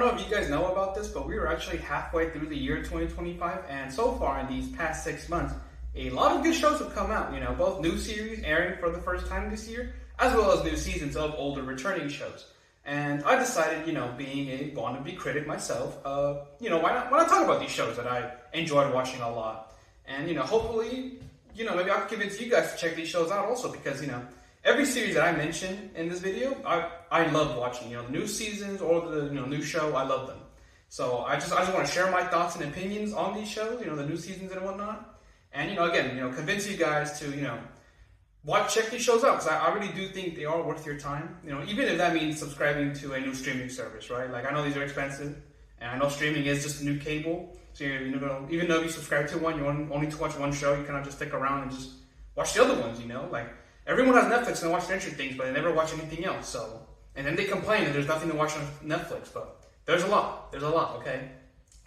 don't know if you guys know about this, but we were actually halfway through the year 2025, and so far in these past 6 months, a lot of good shows have come out. Both new series airing for the first time this year, as well as new seasons of older returning shows. And I decided, being a wannabe critic myself, why not talk about these shows that I enjoyed watching a lot? And, hopefully, maybe I can convince you guys to check these shows out also, because, every series that I mention in this video, I love watching. The new seasons or the new show, I love them. So I just want to share my thoughts and opinions on these shows, the new seasons and whatnot. And again, convince you guys to check these shows out, because I really do think they are worth your time. Even if that means subscribing to a new streaming service, right? Like, I know these are expensive, and I know streaming is just a new cable. So even though you subscribe to one, you only to watch one show, you cannot just stick around and just watch the other ones. Like, everyone has Netflix and they watch Stranger Things, but they never watch anything else. And then they complain that there's nothing to watch on Netflix, but there's a lot. Okay?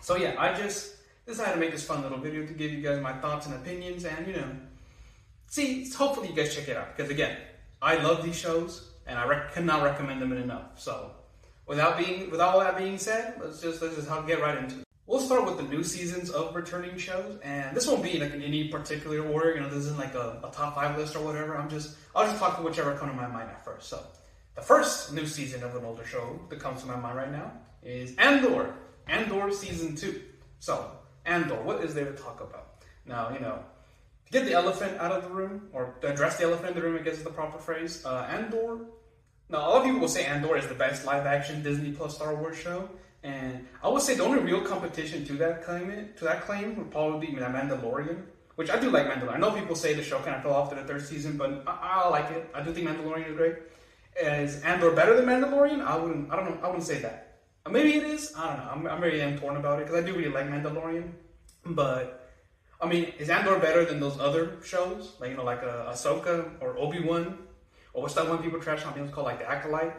So yeah, I just decided to make this fun little video to give you guys my thoughts and opinions, and hopefully you guys check it out, because again, I love these shows and I cannot recommend them enough. So without all that being said, let's just get right into it. We'll start with the new seasons of returning shows, and this won't be like in any particular order. This isn't like a top 5 list or whatever. I'll just talk to whichever comes to my mind at first. So the first new season of an older show that comes to my mind right now is Andor. Andor season 2. So Andor, what is there to talk about? Now, to get the elephant out of the room, or to address the elephant in the room, I guess is the proper phrase. Andor. Now, a lot of people will say Andor is the best live-action Disney Plus Star Wars show, and I would say the only real competition to that claim would probably be Mandalorian, which I do like Mandalorian. I know people say the show kind of fell off to the 3rd season, but I like it. I do think Mandalorian is great. Is Andor better than Mandalorian? I wouldn't say that. Maybe it is. I don't know. I'm very torn about it, because I do really like Mandalorian, but I mean, is Andor better than those other shows? Like, like Ahsoka or Obi-Wan? Or what's that one people trash on? I think it's called like The Acolyte.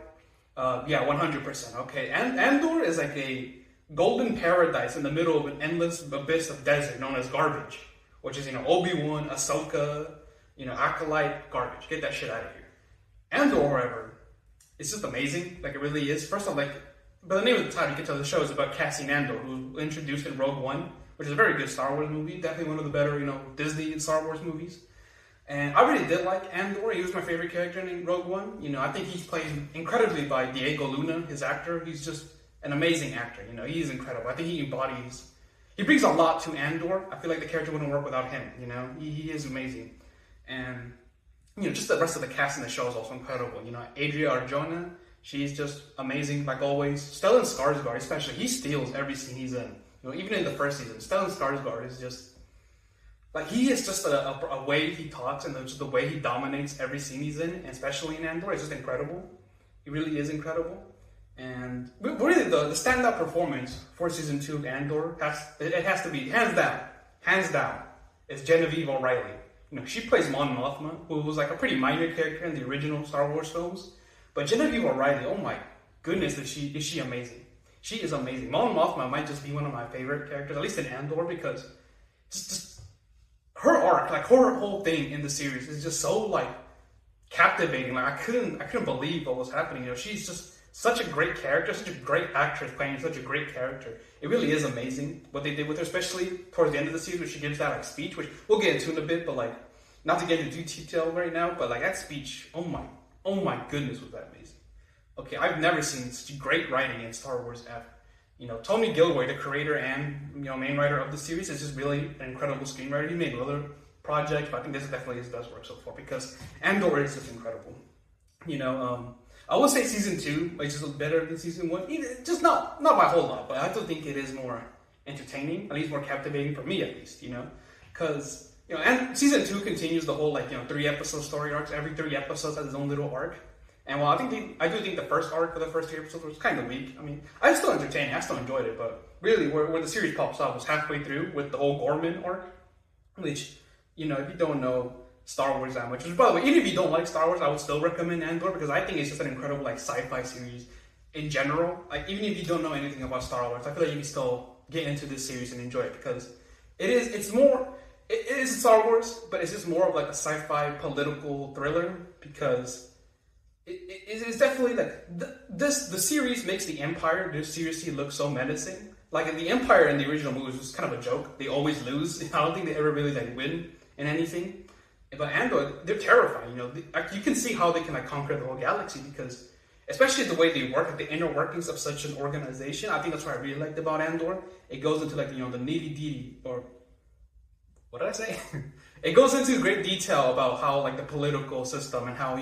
Yeah, 100%. Okay. And Andor is like a golden paradise in the middle of an endless abyss of desert known as garbage. Which is, Obi-Wan, Ahsoka, Acolyte, garbage. Get that shit out of here. Andor, however, it's just amazing. Like, it really is. First off, like, by the name of the title, you can tell the show is about Cassian Andor, who was introduced in Rogue One, which is a very good Star Wars movie. Definitely one of the better, Disney and Star Wars movies. And I really did like Andor. He was my favorite character in Rogue One. I think he's played incredibly by Diego Luna, his actor. He's just an amazing actor. He's incredible. I think he brings a lot to Andor. I feel like the character wouldn't work without him. He is amazing. And, just the rest of the cast in the show is also incredible. Adria Arjona, she's just amazing, like always. Stellan Skarsgård, especially, he steals every scene he's in. Even in the first season, Stellan Skarsgård is just, like, he is just a way he talks, and just the way he dominates every scene he's in, and especially in Andor, it's just incredible. He really is incredible. And really, the standout performance for season 2 of Andor has to be, hands down, is Genevieve O'Reilly. She plays Mon Mothma, who was like a pretty minor character in the original Star Wars films. But Genevieve O'Reilly, oh my goodness, is she amazing. She is amazing. Mon Mothma might just be one of my favorite characters, at least in Andor, because just her arc, like her whole thing in the series is just so like captivating. Like, I couldn't believe what was happening. She's just such a great character, such a great actress playing such a great character. It really is amazing what they did with her, especially towards the end of the series, where she gives that like speech, which we'll get into in a bit, but like, not to get into detail right now, but like that speech, oh my goodness, was that amazing. Okay, I've never seen such great writing in Star Wars ever. Tony Gilroy, the creator and main writer of the series, is just really an incredible screenwriter. He made other projects, but I think this is definitely his best work so far, because Andor is just incredible. I would say season 2 is just better than season 1. Just not by a whole lot, but I still think it is more entertaining, at least more captivating for me, at least. Because and season 2 continues the whole 3 episode story arcs. Every 3 episodes has its own little arc. And while I do think the first arc for the first 3 episodes was kind of weak. I mean, I was still entertaining, I still enjoyed it, but really where the series pops off was halfway through with the whole Gorman arc, which, if you don't know Star Wars that much, which, by the way, even if you don't like Star Wars, I would still recommend Andor, because I think it's just an incredible sci-fi series in general. Like, even if you don't know anything about Star Wars, I feel like you can still get into this series and enjoy it, because it is Star Wars, but it's just more of like a sci-fi political thriller, because it's definitely like the series makes the Empire just seriously look so menacing. Like the Empire in the original movies was kind of a joke. They always lose. I don't think they ever really like win in anything. But Andor, they're terrifying. You can see how they can like conquer the whole galaxy because, especially the way they work, like the inner workings of such an organization. I think that's what I really liked about Andor. It goes into like the nitty-gritty, or what did I say? It goes into great detail about how like the political system and how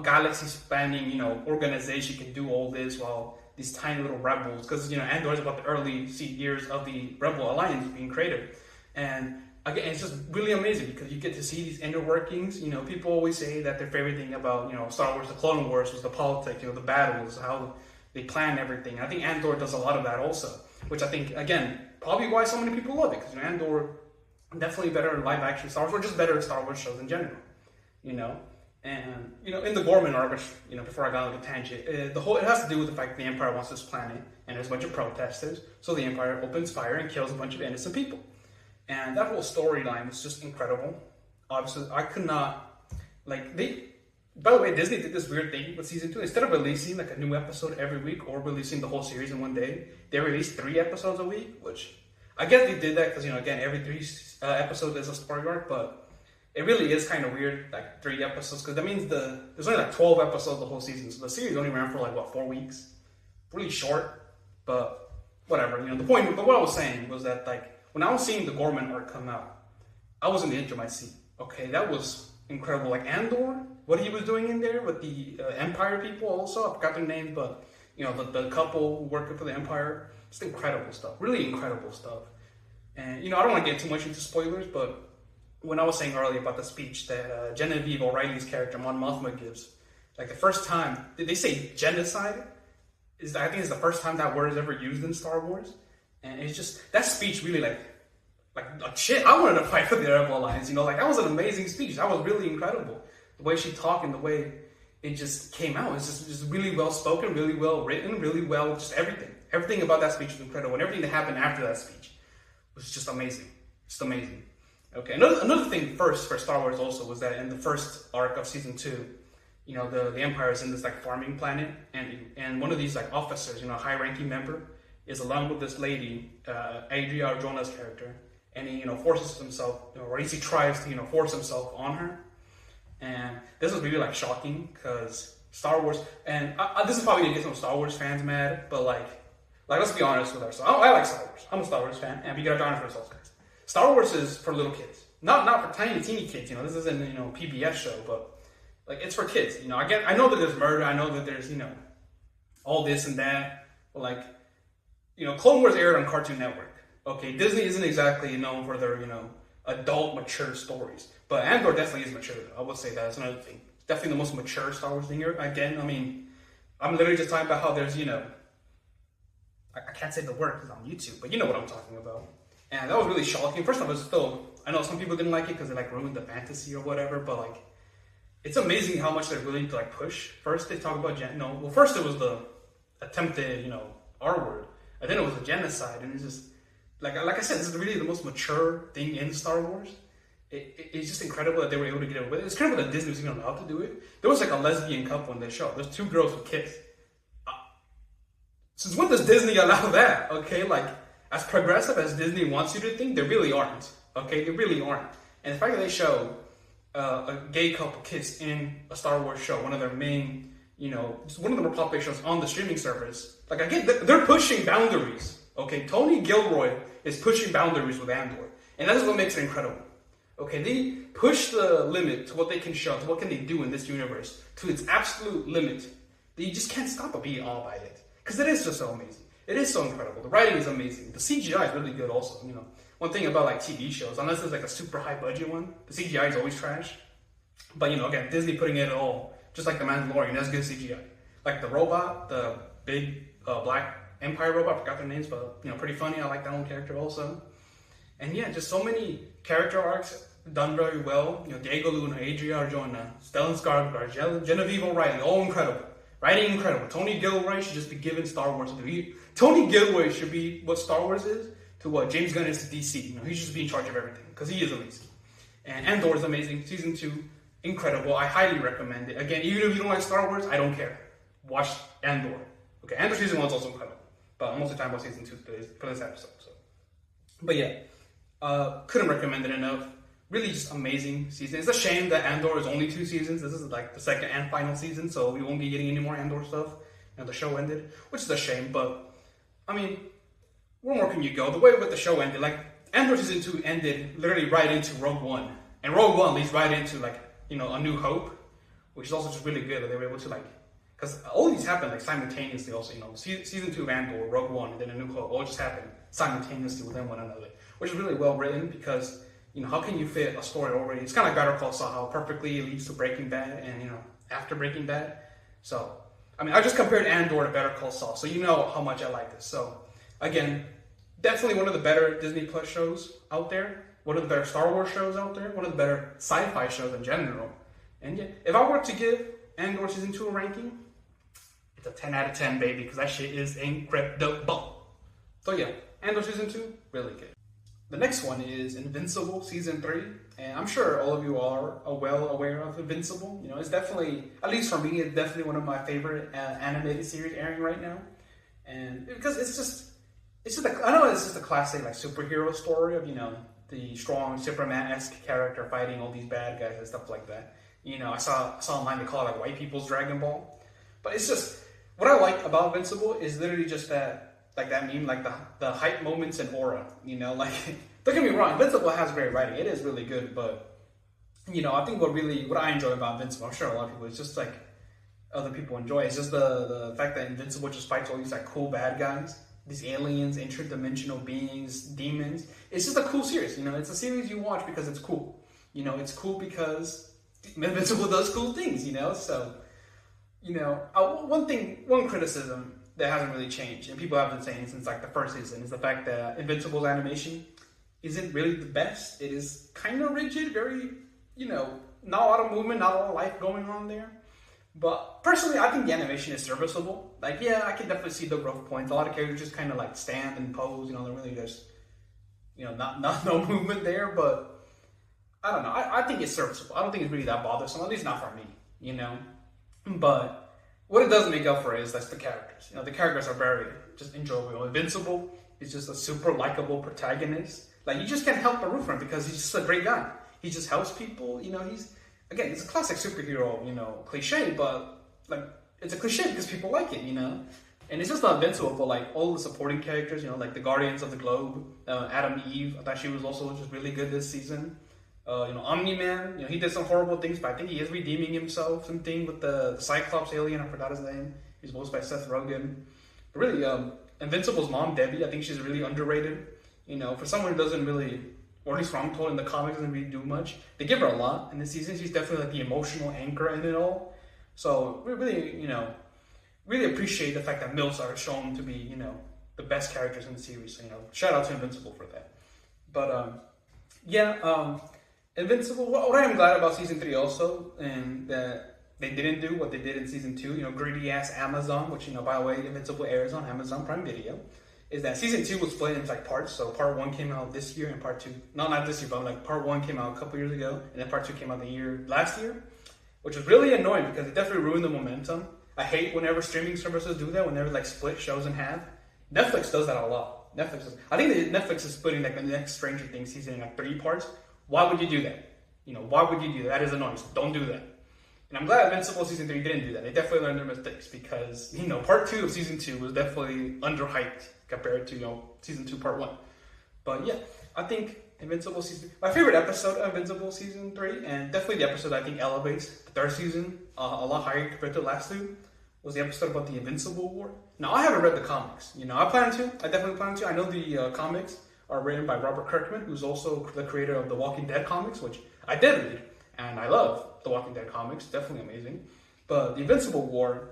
galaxy spanning organization can do all this while these tiny little rebels, because Andor is about the early years of the Rebel Alliance being created, and again it's just really amazing because you get to see these inner workings. People always say that their favorite thing about Star Wars, the Clone Wars, was the politics, the battles, how they plan everything. I think Andor does a lot of that also, which I think again probably why so many people love it, because Andor definitely better live action Star Wars, or just better Star Wars shows in general. And in the Gorman arc, which before I got on the tangent, it has to do with the fact that the Empire wants this planet, and there's a bunch of protesters, so the Empire opens fire and kills a bunch of innocent people, and that whole storyline was just incredible. Obviously, I could not By the way, Disney did this weird thing with season 2. Instead of releasing like a new episode every week or releasing the whole series in one day, they released 3 episodes a week, which I guess they did that because again every 3 episodes is a story arc, but it really is kind of weird, like 3 episodes, because that means there's only like 12 episodes the whole season, so the series only ran for like 4 weeks, really short, but whatever. The point. But what I was saying was that like when I was seeing the Gorman arc come out, I was in the edge of my seat. Okay, that was incredible. Like Andor, what he was doing in there with the Empire people, also I forgot their names, but the couple working for the Empire, just incredible stuff, really incredible stuff. And I don't want to get too much into spoilers, but when I was saying earlier about the speech that Genevieve O'Reilly's character, Mon Mothma, gives, like the first time, did they say genocide? I think it's the first time that word is ever used in Star Wars. And it's just, that speech really like shit, I wanted to fight for the Rebel Alliance, that was an amazing speech. That was really incredible. The way she talked and the way it just came out, it's just really well spoken, really well written, really well, just everything. Everything about that speech was incredible, and everything that happened after that speech was just amazing. Just amazing. Okay, another thing first for Star Wars also was that in the first arc of season 2, the Empire is in this like farming planet, and one of these like officers, a high-ranking member, is along with this lady, Adria Arjona's character, and he forces himself, or at least he tries to force himself on her, and this was really like shocking because Star Wars, and this is probably gonna get some Star Wars fans mad, but like let's be honest with ourselves. I like Star Wars. I'm a Star Wars fan, and we gotta be honest with ourselves, guys. Star Wars is for little kids, not for tiny, teeny kids. This isn't a PBS show, but like it's for kids. I know that there's murder, I know that there's all this and that, but like Clone Wars aired on Cartoon Network. Okay, Disney isn't exactly known for their adult, mature stories, but Andor definitely is mature. I would say that's another thing. It's definitely the most mature Star Wars thing here. Again, I'm literally just talking about how there's I can't say the word because I'm on YouTube, but you know what I'm talking about. And that was really shocking. First of all, I know some people didn't like it because it like ruined the fantasy or whatever, but like, it's amazing how much they're willing to like push. First they talk about first it was the attempted R word, and then it was a genocide, and it's just like I said, this is really the most mature thing in Star Wars. It's just incredible that they were able to get away with it. It's incredible that Disney was even allowed to do it. There was like a lesbian couple in the show. There's 2 girls who kiss. Since when does Disney allow that? Okay, like, as progressive as Disney wants you to think, they really aren't. Okay, they really aren't. And the fact that they show a gay couple kiss in a Star Wars show, one of their main, one of the more popular shows on the streaming service, like again, they're pushing boundaries. Okay, Tony Gilroy is pushing boundaries with Andor, and that is what makes it incredible. Okay, they push the limit to what they can show, to what can they do in this universe, to its absolute limit. That you just can't stop but be awed by it, because it is just so amazing. It is so incredible. The writing is amazing. The CGI is really good also. One thing about like TV shows, unless it's like a super high budget one, the CGI is always trash. But again, Disney putting it all, just like The Mandalorian, that's good CGI. Like the robot, the big black Empire robot, I forgot their names, but pretty funny. I like that one character also. And yeah, just so many character arcs done very well. Diego Luna, Adria Arjona, Stellan Skarsgård, Genevieve O'Reilly, all incredible. Writing incredible. Tony Gilroy should just be given Star Wars to do. Tony Gilroy should be what Star Wars is to what James Gunn is to DC. He should just be in charge of everything because he is amazing. And Andor is amazing. Season 2, incredible. I highly recommend it. Again, even if you don't like Star Wars, I don't care. Watch Andor. Okay, Andor season 1 is also incredible, but I'm also talking about season 2 for this episode. So, but yeah, couldn't recommend it enough. Really, just amazing season. It's a shame that Andor is only 2 seasons. This is like the second and final season, so we won't be getting any more Andor stuff. And the show ended, which is a shame. But I mean, where more can you go? The way with the show ended, like Andor season 2 ended literally right into Rogue One, and Rogue One leads right into like A New Hope, which is also just really good that they were able to like, because all these happened like simultaneously. Also, season 2 of Andor, Rogue One, and then A New Hope all just happened simultaneously within one another, which is really well written because. How can you fit a story already? It's kind of like Better Call Saul, how perfectly it leads to Breaking Bad and, after Breaking Bad. So, I mean, I just compared Andor to Better Call Saul, so you know how much I like this. So, again, definitely one of the better Disney Plus shows out there. One of the better Star Wars shows out there. One of the better sci-fi shows in general. And yeah, if I were to give Andor Season 2 a ranking, it's a 10 out of 10, baby, because that shit is incredible. So yeah, Andor Season 2, really good. The next one is Invincible Season 3, and I'm sure all of you are well aware of Invincible. It's definitely, at least for me, it's definitely one of my favorite animated series airing right now. And because I know it's just a classic like superhero story of, the strong Superman-esque character fighting all these bad guys and stuff like that. I saw online they call it like white people's Dragon Ball. But it's just, what I like about Invincible is literally just that, like that meme, like the hype moments and aura, like, don't get me wrong, Invincible has great writing, it is really good, but, I think what I enjoy about Invincible, I'm sure a lot of people, it's just like, other people enjoy, it's just the fact that Invincible just fights all these like cool bad guys, these aliens, interdimensional beings, demons. It's just a cool series, it's a series you watch because it's cool, it's cool because Invincible does cool things, so, one criticism that hasn't really changed, and people have been saying since like the first season, is the fact that Invincible's animation isn't really the best. It is kind of rigid, very, not a lot of movement, not a lot of life going on there. But personally, I think the animation is serviceable. Like, yeah, I can definitely see the growth points. A lot of characters just kind of like stand and pose, they're really just, not no movement there. But I don't know. I think it's serviceable. I don't think it's really that bothersome, at least not for me, But what it does make up for is that's the characters. The characters are very just enjoyable. Invincible is just a super likable protagonist. Like, you just can't help but root for him because he's just a great guy. He just helps people. He's a classic superhero, cliche, but like it's a cliche because people like it, And it's just not Invincible, but like all the supporting characters, like the Guardians of the Globe, Adam Eve. I thought she was also just really good this season. Omni-Man, he did some horrible things, but I think he is redeeming himself. Something with the Cyclops alien, I forgot his name. He's voiced by Seth Rogen. But really, Invincible's mom, Debbie, I think she's really underrated. For someone who doesn't really, or at least from told in the comics, doesn't really do much. They give her a lot in this season. She's definitely like the emotional anchor in it all. So we really, really appreciate the fact that MILFs are shown to be, the best characters in the series. So, shout out to Invincible for that. But Invincible, what I am glad about Season 3 also, and that they didn't do what they did in Season 2, greedy-ass Amazon, which, by the way, Invincible airs on Amazon Prime Video, is that Season 2 was split into, like, parts. So Part 1 came out this year, and Part 2, not this year, but, like, Part 1 came out a couple years ago, and then Part 2 came out last year, which was really annoying because it definitely ruined the momentum. I hate whenever streaming services do that, whenever, like, split shows in half. Netflix does that a lot. I think Netflix is splitting, like, the next Stranger Things season in, like, 3 parts. Why would you do that? Why would you do that? That is annoying. So don't do that. And I'm glad Invincible Season 3 didn't do that. They definitely learned their mistakes because, Part 2 of Season 2 was definitely underhyped compared to, Season 2 Part 1. But yeah, I think Invincible Season... My favorite episode of Invincible Season 3, and definitely the episode I think elevates the third season a lot higher compared to the last two, was the episode about the Invincible War. Now, I haven't read the comics. I plan to. I definitely plan to. I know the comics are written by Robert Kirkman, who's also the creator of the Walking Dead comics, which I did read, and I love the Walking Dead comics, definitely amazing. But the Invincible War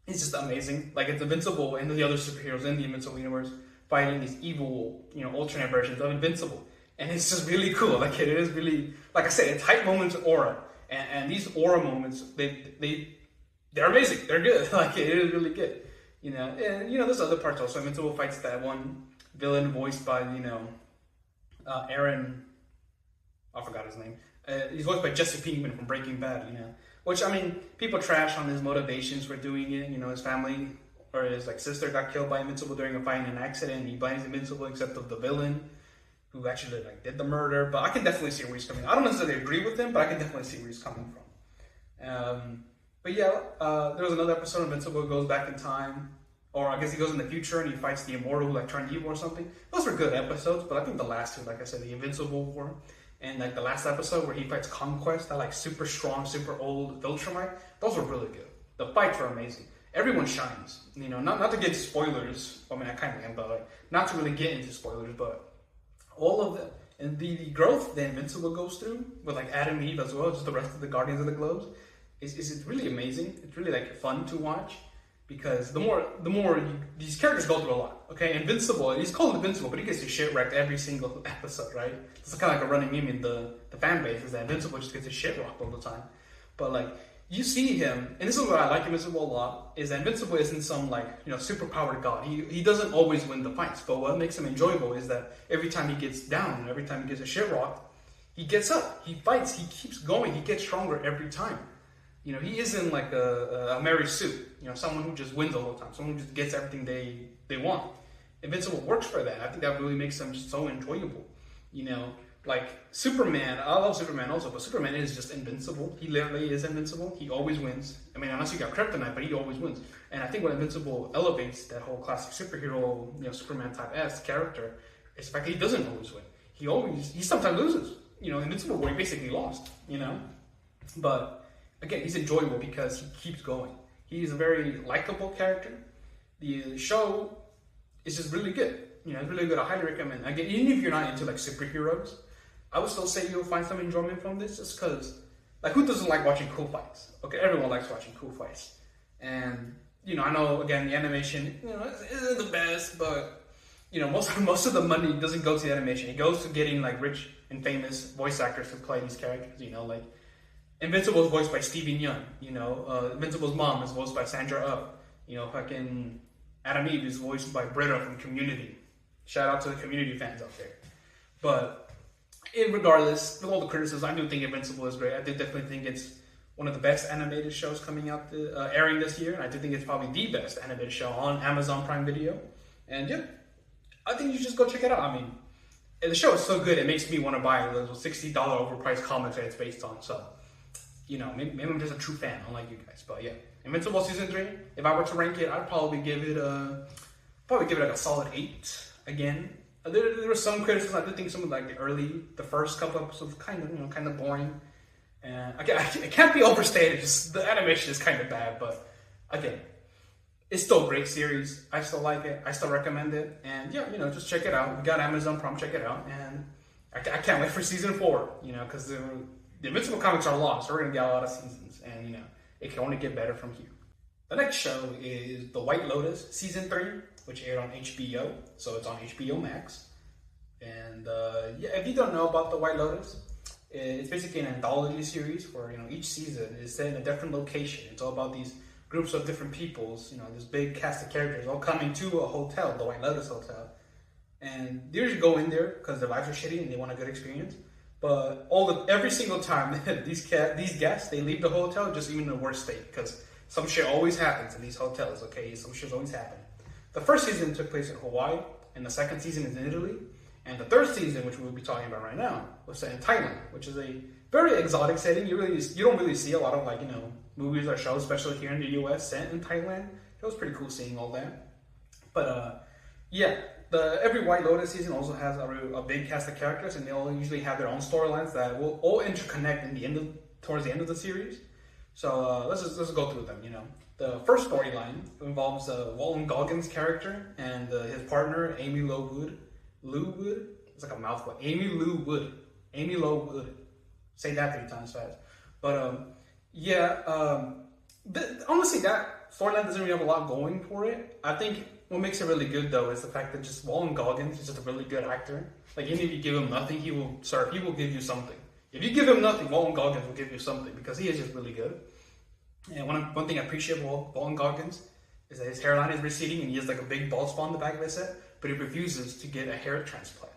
is just amazing. Like, it's Invincible and the other superheroes in the Invincible universe fighting these evil, alternate versions of Invincible. And it's just really cool. Like, it is really, like I said, it's hype moments of aura. And these aura moments, they're amazing. They're good. Like, it is really good. And, there's other parts also. Invincible fights that one villain voiced by, Aaron, I forgot his name. He's voiced by Jesse Pinkman from Breaking Bad, you know. Which, I mean, people trash on his motivations for doing it. You know, his family or his like sister got killed by Invincible during a fight in an accident. He blames Invincible except of the villain who actually like did the murder. But I can definitely see where he's coming. I don't necessarily agree with him, but I can definitely see where he's coming from. But yeah, there was another episode Invincible goes back in time, or I guess he goes in the future and he fights the Immortal who like turned evil or something. Those were good episodes, but I think the last two, like I said, the Invincible War and like the last episode where he fights Conquest, that like super strong, super old Viltrumite, those were really good. The fights were amazing. Everyone shines, you know. Not to get into spoilers. I mean, I kind of am, but like, not to really get into spoilers. But all of the and the growth that Invincible goes through with like Adam and Eve as well, just the rest of the Guardians of the Globes, is really amazing. It's really like fun to watch because the more these characters go through a lot. Okay, Invincible, he's called Invincible, but he gets his shit wrecked every single episode, right? It's kind of like a running meme in the fan base is that Invincible just gets his shit rocked all the time. But like you see him, and this is what I like Invincible a lot, is that Invincible isn't some like, you know, super powered god. He doesn't always win the fights, but what makes him enjoyable is that every time he gets down, every time he gets his shit rocked, he gets up, he fights, he keeps going, he gets stronger every time. You know, he isn't like a Mary Sue, you know, someone who just wins all the time, someone who just gets everything they want. Invincible works for that. I think that really makes him just so enjoyable. You know, like Superman, I love Superman also, but Superman is just invincible. He literally is invincible. He always wins. I mean, unless you got kryptonite, but he always wins. And I think what Invincible elevates that whole classic superhero, you know, Superman type character is the fact that he doesn't always win. He sometimes loses. You know, Invincible War, he basically lost, you know? But again, he's enjoyable because he keeps going. He's a very likable character. The show is just really good. You know, it's really good. I highly recommend. Again, even if you're not into like superheroes, I would still say you'll find some enjoyment from this, just because, like, who doesn't like watching cool fights? Okay, everyone likes watching cool fights. And, you know, I know, again, the animation, you know, isn't the best, but, you know, most of the money doesn't go to the animation. It goes to getting, like, rich and famous voice actors to play these characters, you know, like, Invincible is voiced by Steven Yeun, you know, Invincible's mom is voiced by Sandra Oh, you know, fucking Adam Eve is voiced by Britta from Community. Shout out to the Community fans out there. But regardless, with all the criticisms, I do think Invincible is great. I do definitely think it's one of the best animated shows coming out, airing this year. And I do think it's probably the best animated show on Amazon Prime Video. And yeah, I think you should just go check it out. I mean, the show is so good, it makes me want to buy the $60 overpriced comics that it's based on. So, you know, maybe I'm just a true fan, unlike you guys. But yeah, Invincible Season 3, if I were to rank it, I'd probably give it like a solid 8 again. There was some criticism. I did think some of like the first couple episodes kind of boring. And again, it can't be overstated. Just the animation is kind of bad, but again, it's still a great series. I still like it. I still recommend it. And yeah, you know, just check it out. We got Amazon Prime, check it out. And I can't wait for season 4. You know, because the Invincible comics are long, so we're gonna get a lot of seasons, and you know, it can only get better from here. The next show is The White Lotus season 3, which aired on HBO, so it's on HBO Max. And yeah, if you don't know about The White Lotus, it's basically an anthology series where, you know, each season is set in a different location. It's all about these groups of different peoples, you know, this big cast of characters all coming to a hotel, the White Lotus Hotel. And they usually go in there because their lives are shitty and they want a good experience. But every single time these guests, they leave the hotel just even in a worse state because some shit always happens in these hotels, okay? Some shit's always happening. The first season took place in Hawaii, and the second season is in Italy. And the third season, which we'll be talking about right now, was set in Thailand, which is a very exotic setting. You don't really see a lot of, like, you know, movies or shows, especially here in the US, set in Thailand. It was pretty cool seeing all that. But yeah, every White Lotus season also has a big cast of characters, and they all usually have their own storylines that will all interconnect towards the end of the series. So let's just go through them. You know, the first storyline involves Walton Goggins' character and his partner Amy Lo Wood. It's like a mouthful. Amy Lo Wood. Say that 3 times fast. But honestly, that storyline doesn't really have a lot going for it. I think what makes it really good though is the fact that just Walton Goggins is just a really good actor. Like, even if you give him nothing, he will give you something. If you give him nothing, Walton Goggins will give you something because he is just really good. And one thing I appreciate about Walton Goggins is that his hairline is receding and he has like a big bald spot on the back of his head, but he refuses to get a hair transplant.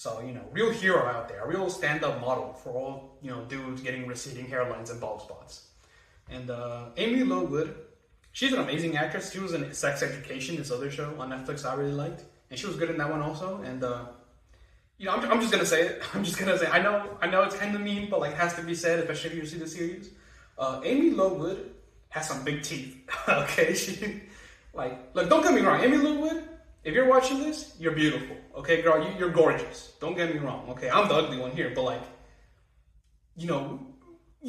So, real hero out there, a real stand-up model for all, dudes getting receding hairlines and bald spots. And Amy Lowood, she's an amazing actress. She was in Sex Education, this other show on Netflix I really liked. And she was good in that one also. And, I'm just going to say it. I know it's kind of mean, but, like, it has to be said, especially if you see the series. Amy Lowood has some big teeth, okay? Look, don't get me wrong. Amy Lowood, if you're watching this, you're beautiful, okay, girl? You're gorgeous. Don't get me wrong, okay? I'm the ugly one here, but, like, you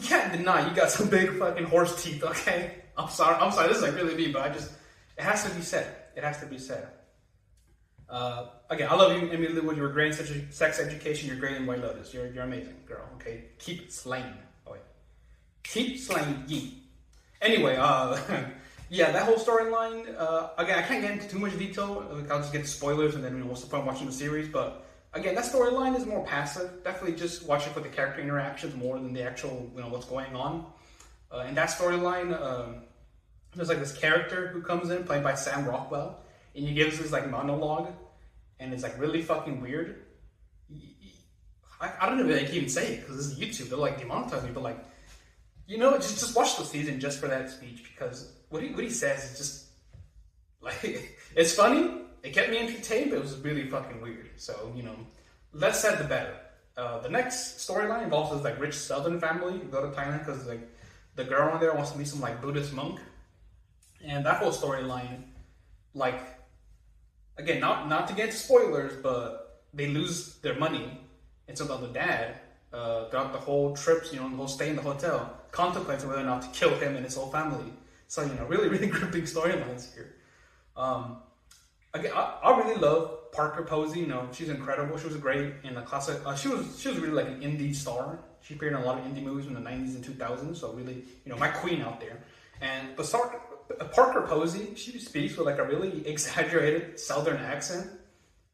can't deny you got some big fucking horse teeth, okay? I'm sorry. This is, like, really me, but it has to be said. It has to be said. Again, I love you, Amy Lowood. You were great in Sex Education. You're great in White Lotus. You're amazing, girl, okay? Keep slaying. Oh, wait. Keep slaying ye. Anyway, yeah, that whole storyline, again, I can't get into too much detail. I'll just get spoilers and then, what's the point of watching the series? But, again, that storyline is more passive. Definitely just watch it for the character interactions more than the actual, what's going on. In that storyline, there's, like, this character who comes in, played by Sam Rockwell, and he gives this, like, monologue, and it's, like, really fucking weird. I don't know if I can even say it, because this is YouTube. They'll, like, demonetize me, but, like, just watch the season just for that speech, because what he says is just, like, it's funny, it kept me entertained, but it was really fucking weird. So, less said the better. The next storyline involves this, like, rich southern family who go to Thailand because, like, the girl in there wants to be some, like, Buddhist monk. And that whole storyline, like, again, not to get into spoilers, but they lose their money, and so the dad, throughout the whole trips, the whole stay in the hotel, contemplates whether or not to kill him and his whole family. So, really, really gripping storylines here. Again, I really love Parker Posey. She's incredible. She was great in the classic. She was really like an indie star. She appeared in a lot of indie movies in the 90s and 2000s. So really, my queen out there. But Parker Posey, she speaks with like a really exaggerated southern accent.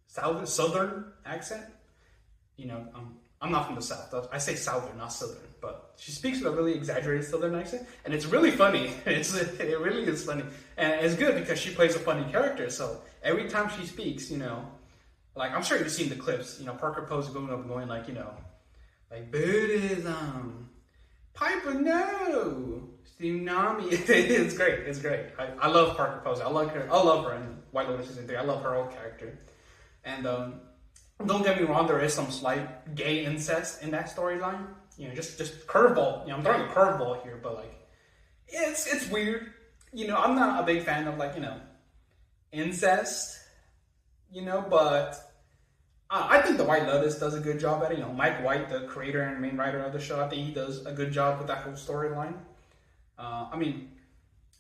Southern accent. I'm not from the South. I say southern, not southern. But she speaks with a really exaggerated southern accent, and it's really funny. It really is funny, and it's good because she plays a funny character. So every time she speaks, like I'm sure you've seen the clips. Parker Posey going up and going like, like Buddhism, Piper no, tsunami. It's great. It's great. I love Parker Posey. I love her in White Lotus season 3. I love her whole character, and don't get me wrong, there is some slight gay incest in that storyline. Just curveball. I'm throwing a curveball here, but like, it's weird. I'm not a big fan of like, incest. But I think the White Lotus does a good job at it. Mike White, the creator and main writer of the show, I think he does a good job with that whole storyline.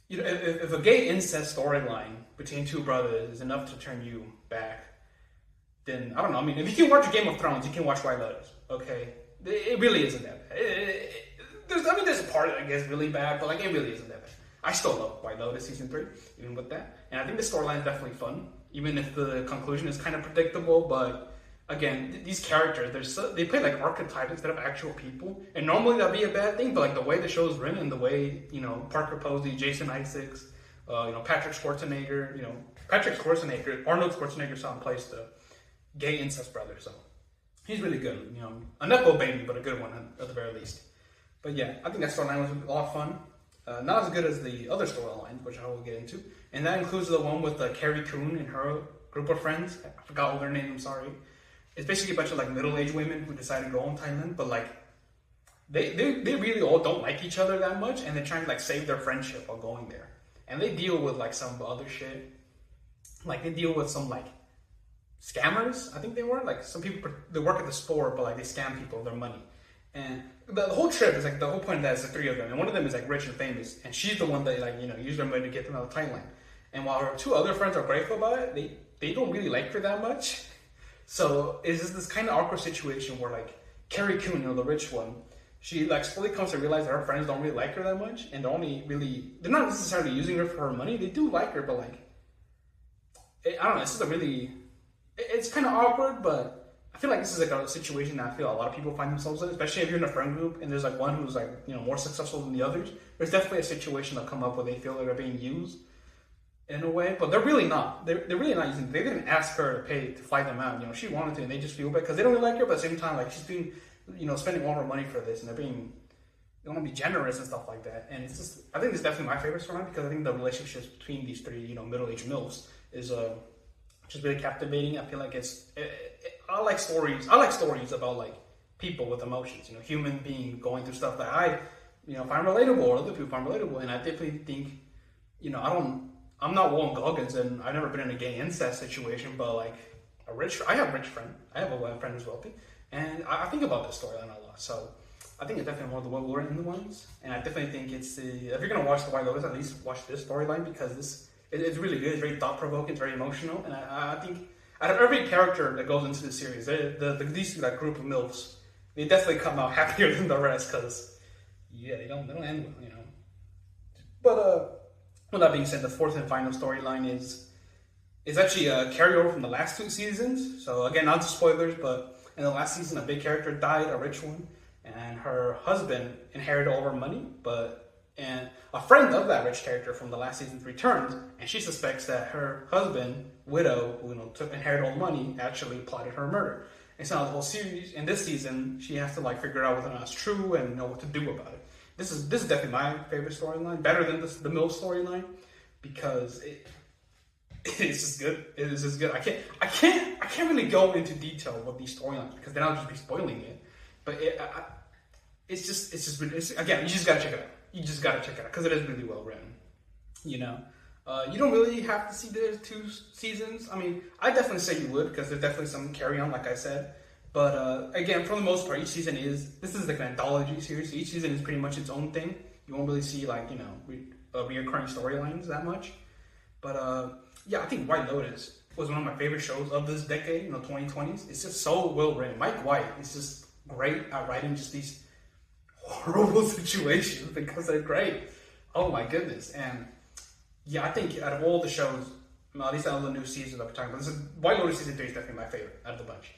If a gay incest storyline between two brothers is enough to turn you back, then I don't know. If you can watch Game of Thrones, you can watch White Lotus. Okay, it really isn't that bad. There's a part that I guess really bad, but like it really isn't that bad. I still love White Lotus season 3, even with that, and I think the storyline is definitely fun, even if the conclusion is kind of predictable. But again, these characters, they play like archetypes instead of actual people, and normally that'd be a bad thing. But like the way the show is written, and the way Parker Posey, Jason Isaacs, Patrick Schwarzenegger, Arnold Schwarzenegger's son plays the gay incest brother, so he's really good. A nepo baby, but a good one at the very least. But yeah, I think that storyline was a lot of fun. Not as good as the other storylines, which I will get into, and that includes the one with Carrie Coon and her group of friends. I forgot all their names. I'm sorry. It's basically a bunch of like middle-aged women who decide to go on Thailand, but like they really all don't like each other that much, and they're trying to like save their friendship while going there. And they deal with like some other shit. Like they deal with some like scammers, I think they were. Like some people, they work at the store, but like they scam people of their money. And the whole trip is like, the whole point of that is the three of them. And one of them is like rich and famous. And she's the one that like, use their money to get them out of Thailand. And while her two other friends are grateful about it, they don't really like her that much. So it's just this kind of awkward situation where like Carrie Coon, the rich one, she like slowly comes to realize that her friends don't really like her that much. And they're not necessarily using her for her money. They do like her, but like, I don't know, it's just it's kind of awkward, but I feel like this is like a situation that I feel a lot of people find themselves in, especially if you're in a friend group and there's like one who's like, more successful than the others. There's definitely a situation that'll come up where they feel like they're being used. in a way, but they're really not. They're really not using. They didn't ask her to pay to fly them out. You know, she wanted to, and they just feel bad because they don't really like her. But at the same time, like she's being, spending all her money for this, and they want to be generous and stuff like that. And it's just, I think it's definitely my favorite storyline because I think the relationships between these three, middle-aged milfs is just really captivating. I feel like I like stories. I like stories about like people with emotions. Human being going through stuff that I find relatable, or other people find relatable. And I definitely think, I'm not Walton Goggins, and I've never been in a gay incest situation, but like I have a rich friend. I have a friend who's wealthy, and I think about this storyline a lot. So I think it's definitely one of the well-written ones, and I definitely think if you're gonna watch The White Lotus, at least watch this storyline because it's really good. It's very thought-provoking. It's very emotional, and I think out of every character that goes into the series, that group of milfs, they definitely come out happier than the rest because they don't end well, But with that being said, the fourth and final storyline is actually a carryover from the last two seasons. So again, not just spoilers, but in the last season, a big character died, a rich one, and her husband inherited all her money. And a friend of that rich character from the last season returns, and she suspects that her husband, widow, who inherited all the money, actually plotted her murder. And so the whole series, in this season, she has to figure out whether or not it's true and know what to do about it. This is definitely my favorite storyline, better than the MILF storyline, because it's just good. It is just good. I can't really go into detail with these storylines because then I'll just be spoiling it. But again, you just gotta check it out. You just gotta check it out because it is really well written. You don't really have to see the two seasons. I mean, I definitely say you would because there's definitely some carry on, like I said. But again, for the most part, each season this is like an anthology series. So each season is pretty much its own thing. You won't really see reoccurring storylines that much. But I think White Lotus was one of my favorite shows of this decade, 2020s. It's just so well written. Mike White is just great at writing just these horrible situations because they're great. Oh my goodness. And I think out of all the shows, at least out of the new seasons that we're talking about, White Lotus season 3 is definitely my favorite out of the bunch.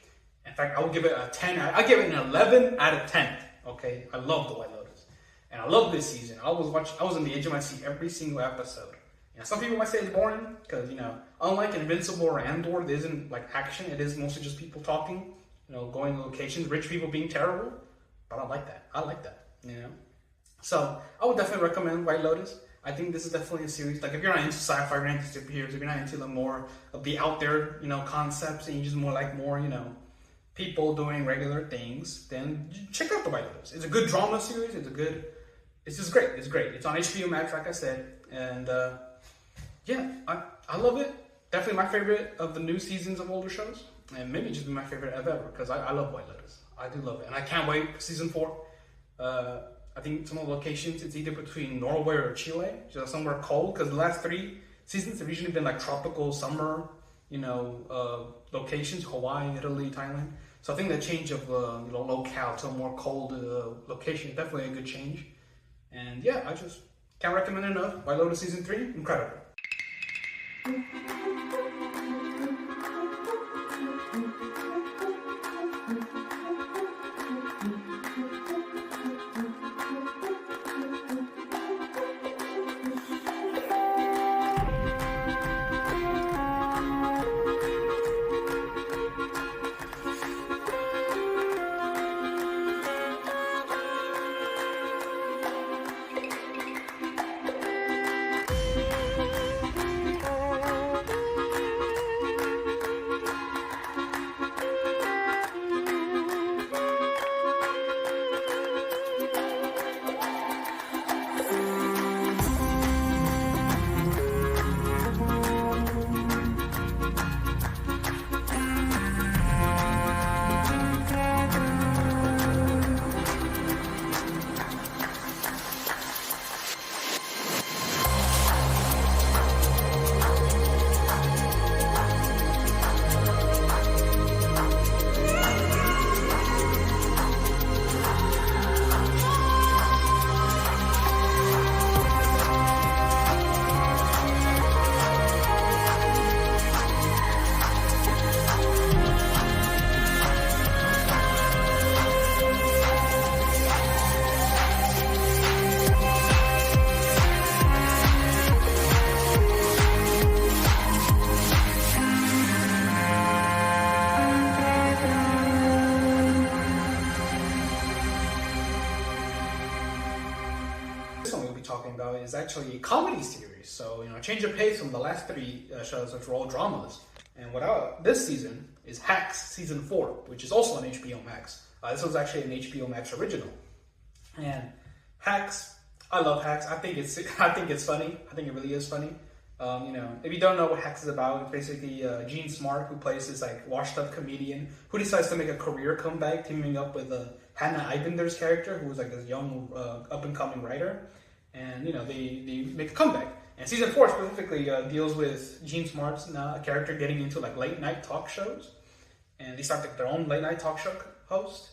In fact, I would give it a 10. I give it an 11 out of 10. Okay, I love The White Lotus, and I love this season. I was on the edge of my seat every single episode. Some people might say it's boring because unlike Invincible or Andor, there isn't action. It is mostly just people talking, going to locations, rich people being terrible. But I like that. So I would definitely recommend White Lotus. I think this is definitely a series. If you're not into sci-fi, if you're not into superheroes, if you're not into the more of the out there, concepts, and you just more people doing regular things, then check out The White Lotus. It's a good drama series. It's just great. It's great. It's on HBO Max, like I said, and I love it. Definitely my favorite of the new seasons of older shows, and maybe just my favorite of ever because I love White Lotus. I do love it, and I can't wait for season 4. I think some of the locations, it's either between Norway or Chile, just somewhere cold, because the last 3 seasons have usually been stropical summer, locations, Hawaii, Italy, Thailand. So I think that change of locale to a more cold location is definitely a good change. And I just can't recommend it enough. White Lotus season 3, incredible. talking about is actually a comedy series. So, a change of pace from the last three shows, which were all dramas. And this season is Hacks Season 4, which is also on HBO Max. This was actually an HBO Max original. And Hacks, I love Hacks. I think it's funny. I think it really is funny. If you don't know what Hacks is about, it's basically Gene Smart, who plays this like washed-up comedian who decides to make a career comeback, teaming up with Hannah Eibender's character, who was like this young up-and-coming writer, and they make a comeback. And season 4 specifically deals with Gene Smart's character getting into like late-night talk shows, and they start their own late-night talk show host.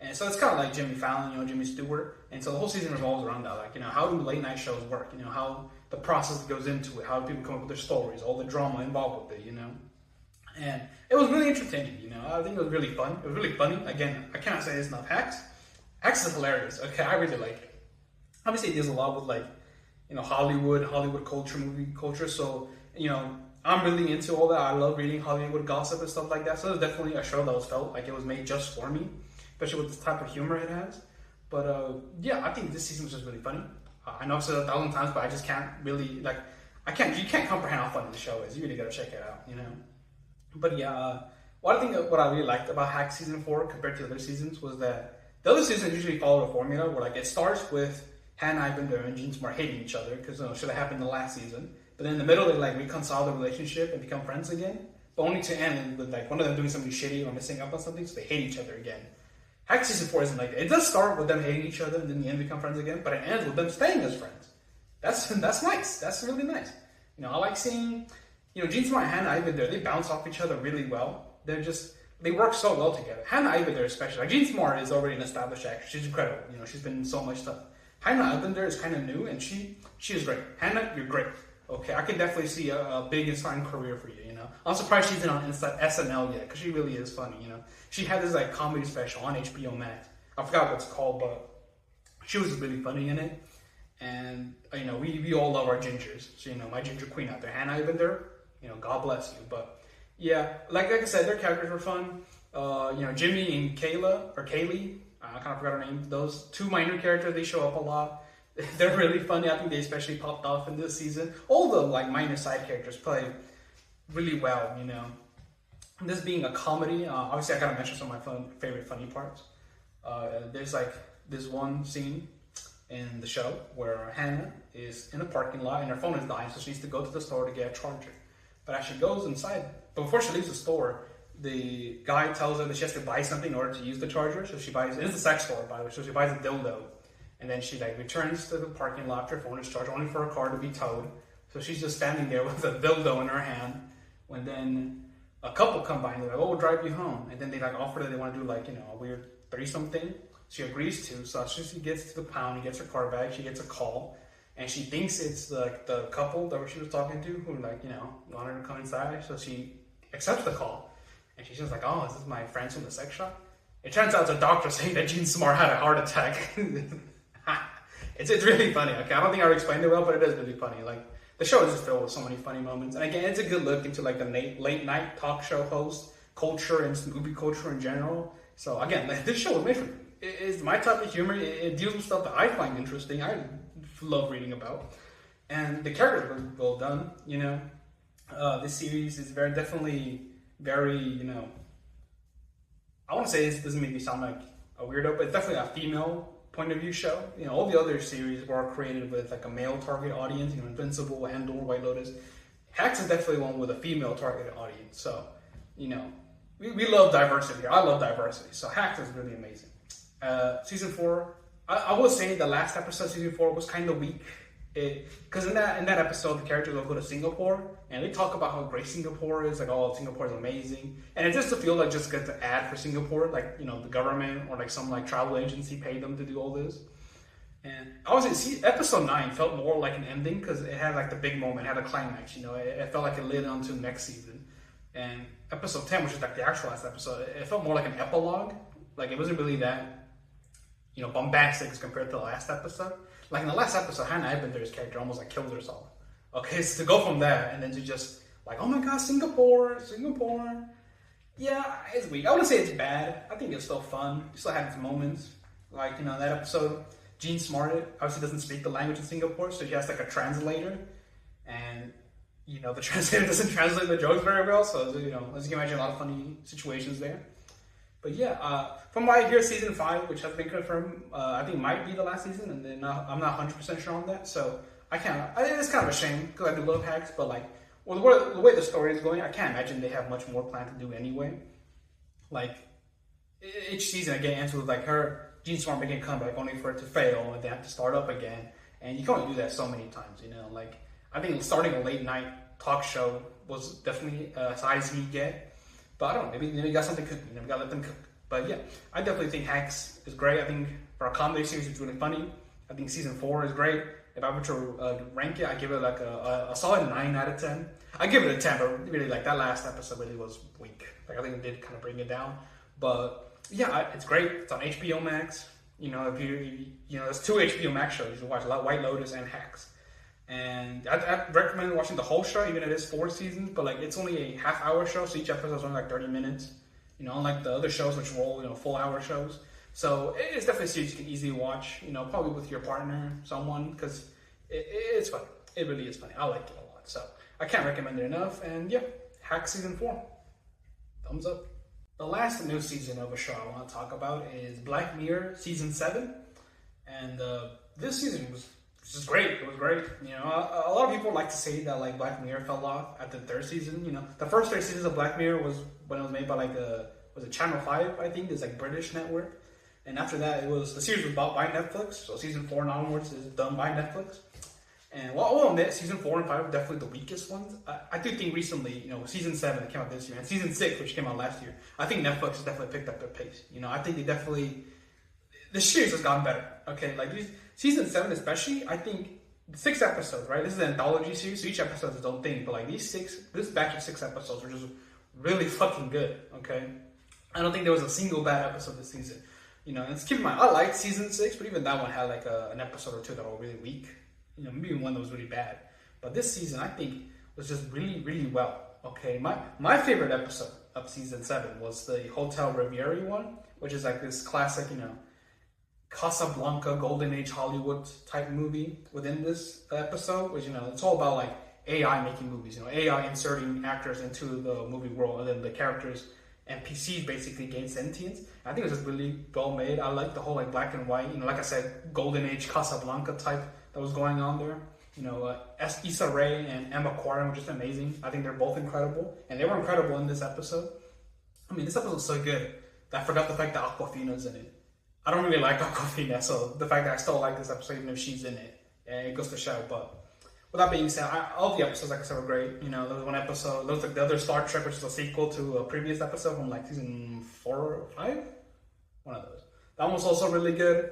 And so it's kind of like Jimmy Fallon, Jimmy Stewart. And so the whole season revolves around that. Like, how do late night shows work? How the process that goes into it, how do people come up with their stories, all the drama involved with it, And it was really entertaining, I think it was really fun. It was really funny. Again, I cannot say it's enough. Hacks is hilarious. Okay, I really like it. Obviously, it deals a lot with like, Hollywood culture, movie culture. So, I'm really into all that. I love reading Hollywood gossip and stuff like that. So it's definitely a show that was felt like it was made just for me, especially with the type of humor it has. But I think this season was just really funny. I know I've said it 1,000 times, but I just can't really you can't comprehend how funny the show is. You really gotta check it out, But yeah, what I really liked about Hack Season 4 compared to the other seasons was that the other seasons usually follow a formula where like it starts with Hannah Eibender and Gene Smart hating each other because it should have happened in the last season. But then in the middle they like reconcile the relationship and become friends again. But only to end with like one of them doing something shitty or messing up on something, so they hate each other again. Hack Season 4 isn't like that. It does start with them hating each other and then in the end become friends again, but it ends with them staying as friends. That's nice. That's really nice. I like seeing, Gene Smart and Hannah Eibender, they bounce off each other really well. They work so well together. Hannah Eibender especially. Like Gene Smart is already an established actress. She's incredible. She's been in so much stuff. Hannah Eibender is kind of new and she is great. Hannah, you're great. Okay, I can definitely see a big and fine career for you, I'm surprised she's not on SNL yet, because she really is funny, She had this like comedy special on HBO Max. I forgot what it's called, but she was really funny in it. And, we all love our gingers. So, my ginger queen out there, Hannah Eibender, God bless you. But, yeah, like I said, their characters were fun. Jimmy and Kaylee, I kind of forgot her name. Those two minor characters, they show up a lot. They're really funny. I think they especially popped off in this season. All the like minor side characters play really well, This being a comedy, obviously I gotta mention some of my favorite funny parts. There's like this one scene in the show where Hannah is in a parking lot and her phone is dying, so she needs to go to the store to get a charger. But as she goes inside, but before she leaves the store, the guy tells her that she has to buy something in order to use the charger. So she buys, it's a sex store by the way, so she buys a dildo. And then she like returns to the parking lot. Her phone is charged only for her car to be towed. So she's just standing there with a dildo in her hand. When then a couple come by and they're like, "Oh, we'll drive you home." And then they like offer that they want to do like a weird threesome thing. She agrees to. So as soon as she gets to the pound, he gets her car back. She gets a call, and she thinks it's the couple that she was talking to who wanted her to come inside. So she accepts the call, and she's just like, "Oh, is this my friends from the sex shop?" It turns out it's a doctor saying that Gene Smart had a heart attack. It's really funny. Okay, I don't think I explained it well, but it is really funny. Like the show is just filled with so many funny moments, and again, it's a good look into like the late night talk show host culture and movie culture in general. So again, this show was made for me. It's my type of humor. It deals with stuff that I find interesting. I love reading about, and the characters were well done. This series is definitely very. I want to say this doesn't make me sound like a weirdo, but it's definitely a female point of view show. All the other series were created with like a male target audience, Invincible, Andor, White Lotus. Hacks is definitely one with a female targeted audience. So, we love diversity here. I love diversity. So Hacks is really amazing. Season 4, I will say the last episode, season 4, was kind of weak. Because in that episode, the characters will go to Singapore, and they talk about how great Singapore is, like, oh, Singapore is amazing. And it just to feel like just get the ad for Singapore, like, the government or like some like travel agency paid them to do all this. And obviously, episode 9 felt more like an ending because it had like the big moment, it had a climax, it felt like it led on to next season. And episode 10, which is like the actual last episode, it felt more like an epilogue. Like, it wasn't really that, bombastic as compared to the last episode. Like in the last episode, Hannah Eibender's character almost like killed herself. Okay, so to go from that and then to just like, oh my god, Singapore. Yeah, it's weak. I wouldn't say it's bad. I think it's still fun. It still had its moments. Like, that episode, Jean Smart obviously doesn't speak the language in Singapore, so she has like a translator, and the translator doesn't translate the jokes very well, so as you can imagine, a lot of funny situations there. But yeah, from what I hear, season 5, which has been confirmed, I think might be the last season, and then I'm not 100% sure on that, so I think it's kind of a shame because I do love Hacks, but like, well, the way the story is going, I can't imagine they have much more planned to do anyway. Like, each season again ends with like Jean Smart making a comeback only for it to fail and they have to start up again. And you can only do that so many times, Like, I think starting a late night talk show was definitely a size he get. But I don't know, maybe you got something cooking, you gotta let them cook. But yeah, I definitely think Hacks is great. I think for a comedy series, it's really funny. I think season 4 is great. If I were to rank it, I give it like a solid 9 out of 10. I give it a 10, but really like that last episode really was weak. Like I think it did kind of bring it down. But yeah, it's great. It's on HBO Max. If there's 2 HBO Max shows. You should watch White Lotus and Hacks. And I recommend watching the whole show, even if it's 4 seasons. But like, it's only a half-hour show, so each episode is only like 30 minutes. Unlike the other shows which roll, full-hour shows. So it's definitely a series you can easily watch. Probably with your partner, someone, because it's funny. It really is funny. I like it a lot. So I can't recommend it enough. And yeah, Hacks season 4. Thumbs up. The last new season of a show I want to talk about is Black Mirror season 7, and this season was just great. It was great. A lot of people like to say that like Black Mirror fell off at the 3rd season. The first 3 seasons of Black Mirror was when it was made by was it Channel 5? I think it's like British network, and after that the series was bought by Netflix. So season 4 and onwards is done by Netflix. And well, I'll admit, season 4 and 5 are definitely the weakest ones. I do think recently, season 7 that came out this year, and season 6, which came out last year, I think Netflix has definitely picked up their pace. I think the series has gotten better. Okay, like season 7 especially, I think 6 episodes, right? This is an anthology series, so each episode is its own thing. But like this batch of 6 episodes were just really fucking good. Okay, I don't think there was a single bad episode this season. And keep in mind, I liked season 6, but even that one had like an episode or 2 that were really weak. Maybe one that was really bad. But this season, I think, was just really, really well. Okay, my favorite episode of season 7 was the Hotel Riviera one, which is like this classic, Casablanca, Golden Age Hollywood type movie within this episode, which, it's all about like AI making movies, AI inserting actors into the movie world, and then the characters, NPCs basically gain sentience. I think it was just really well made. I like the whole like black and white, like I said, Golden Age Casablanca type that was going on there. Issa Rae and Emma Corrin were just amazing. I think they're both incredible, and they were incredible in this episode. I mean, this episode was so good that I forgot the fact that Awkwafina's in it. I don't really like Awkwafina, so the fact that I still like this episode, even if she's in it, it goes to show. But with that being said, all the episodes, like I said, were great. There was one episode, there was like the other Star Trek, which is a sequel to a previous episode from like season 4 or 5. One of those. That one was also really good.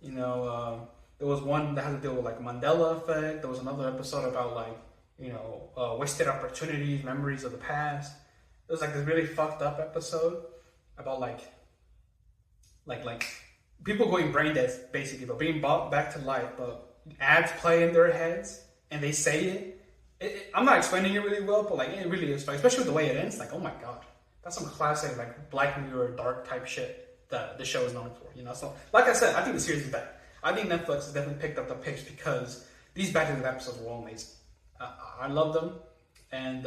There was one that had to deal with like Mandela effect. There was another episode about like, wasted opportunities, memories of the past. It was like this really fucked up episode about like people going brain dead basically, but being brought back to life, but ads play in their heads and they say it. I'm not explaining it really well, but like it really is funny, especially with the way it ends. Like, oh my god, that's some classic like Black Mirror dark type shit that the show is known for. So like I said, I think the series is back. I think Netflix has definitely picked up the pace because these batches of episodes were all amazing. I love them, and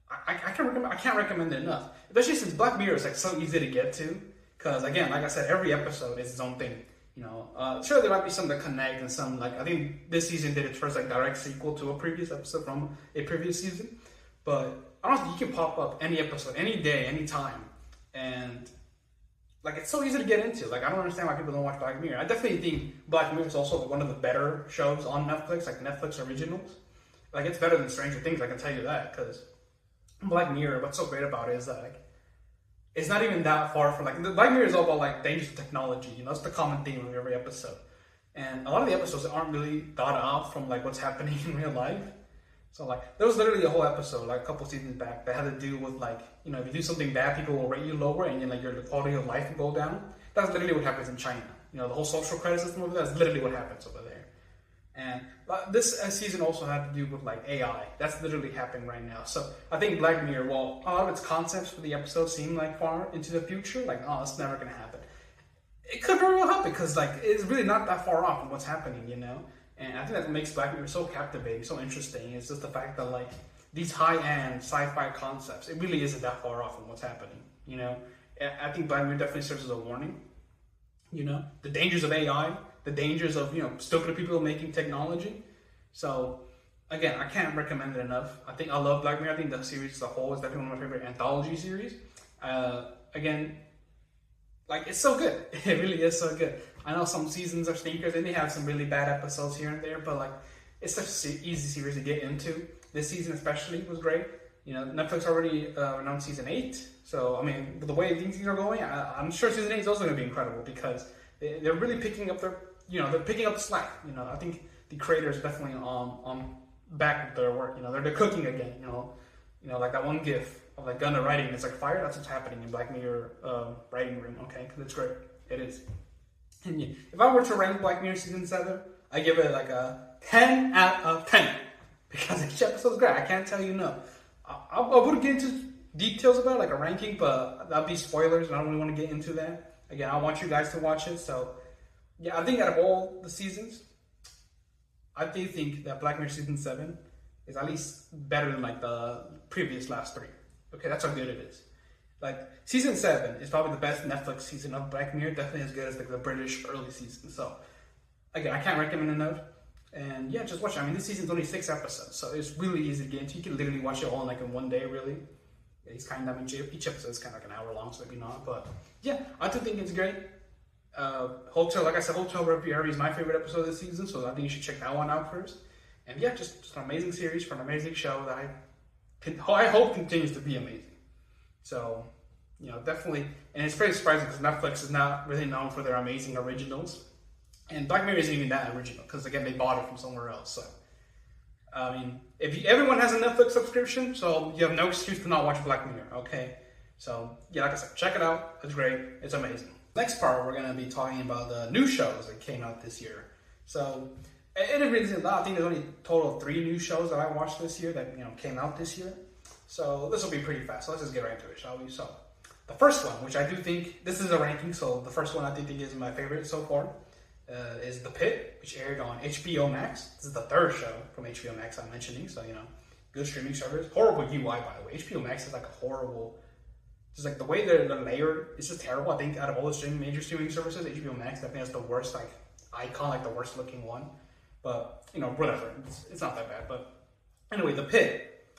I can't recommend it enough. Especially since Black Mirror is like so easy to get to. Because again, like I said, every episode is its own thing. Sure there might be some that connect and some like I think this season did its first like direct sequel to a previous episode from a previous season. But honestly, you can pop up any episode, any day, any time, and like it's so easy to get into. Like I don't understand why people don't watch Black Mirror. I definitely think Black Mirror is also one of the better shows on Netflix, like Netflix originals. Like it's better than Stranger Things, I can tell you that. Because Black Mirror, what's so great about it is that like it's not even that far from like Black Mirror is all about like dangers of technology. It's the common theme of every episode. And a lot of the episodes aren't really thought out from like what's happening in real life. So like there was literally a whole episode like a couple seasons back that had to do with like, if you do something bad, people will rate you lower and then like your quality of life will go down. That's literally what happens in China. The whole social credit system over there, that's literally what happens over there. And this season also had to do with like AI. That's literally happening right now. So I think Black Mirror, while a lot of its concepts for the episode seem like far into the future, like, oh, it's never going to happen. it could very well help because like it's really not that far off from what's happening, you know. And I think that makes Black Mirror so captivating, so interesting. It's just the fact that like these high-end sci-fi concepts, it really isn't that far off from what's happening, you know. I think Black Mirror definitely serves as a warning, you know, the dangers of AI, the dangers of, you know, stupid people making technology. So again, I can't recommend it enough. I love Black Mirror. I think the series as a whole is definitely one of my favorite anthology series. Again, like it's so good. It really is so good. I know some seasons are stinkers and they have some really bad episodes here and there, but like it's such an easy series to get into. This season especially was great. You know, Netflix already announced season 8. So, I mean, with the way things are going, I'm sure season 8 is also going to be incredible because they're really picking up they're picking up the slack. You know, I think the creators are definitely on back with their work. You know, they're cooking again. You know, like that one GIF of like Gunnar writing, it's like fire. That's what's happening in Black Mirror writing room. Okay, because it's great. It is. And yeah, if I were to rank Black Mirror season 7, I give it like a 10 out of 10 because each episode is great. I can't tell you no. I would get into details about it, like a ranking, but that'd be spoilers, and I don't really want to get into that. Again, I want you guys to watch it. So, yeah, I think out of all the seasons, I do think that Black Mirror season 7 is at least better than like the previous last 3. Okay, that's how good it is. Like season 7 is probably the best Netflix season of Black Mirror, definitely as good as like the British early season. So, again, I can't recommend enough. And yeah, just watch it. I mean, this season's only 6 episodes, so it's really easy to get into. You can literally watch it all in like in one day, really. It's kind of, I mean, each episode is kind of like an hour long, so maybe not. But yeah, I do think it's great. Hotel, like I said, Hotel Reverie is my favorite episode of the season, so I think you should check that one out first. And yeah, just an amazing series for an amazing show that I hope continues to be amazing. So, you know, definitely, and it's pretty surprising because Netflix is not really known for their amazing originals. And Black Mirror isn't even that original because, again, they bought it from somewhere else. So, I mean, everyone has a Netflix subscription, so you have no excuse to not watch Black Mirror, okay? So, yeah, like I said, check it out. It's great. It's amazing. Next part, we're going to be talking about the new shows that came out this year. So, it really isn't a lot. I think there's only a total of 3 new shows that I watched this year that, you know, came out this year. So, this will be pretty fast. So, let's just get right into it, shall we? So, the first one, which I do think, this is a ranking, so the first one I think is my favorite so far. Is The Pitt, which aired on HBO Max. This is the 3rd show from HBO Max I'm mentioning, so, you know, good streaming service. Horrible UI, by the way. HBO Max is like a horrible, just like the way they're layered, it's just terrible. I think out of all the major streaming services, HBO Max definitely has the worst, like, icon, like the worst looking one. But, you know, whatever. It's not that bad. But anyway, The Pitt.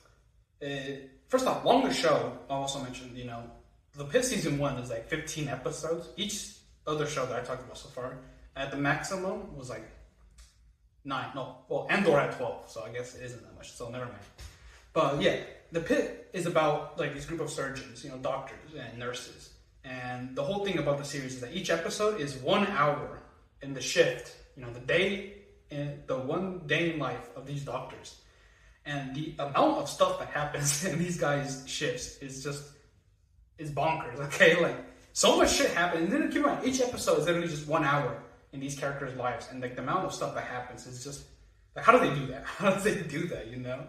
First off, longest show, I also mentioned, you know, The Pitt season 1 is like 15 episodes. Each other show that I talked about so far, at the maximum was like 9. No, well, Andor had 12, so I guess it isn't that much, so never mind. But yeah, The Pitt is about like this group of surgeons, you know, doctors and nurses. And the whole thing about the series is that each episode is 1 hour in the shift, you know, the 1 day in life of these doctors. And the amount of stuff that happens in these guys' shifts is bonkers, okay? Like, so much shit happens. And then keep in mind, each episode is literally just 1 hour in these characters' lives, and like the amount of stuff that happens is just like, how do they do that? How do they do that? You know,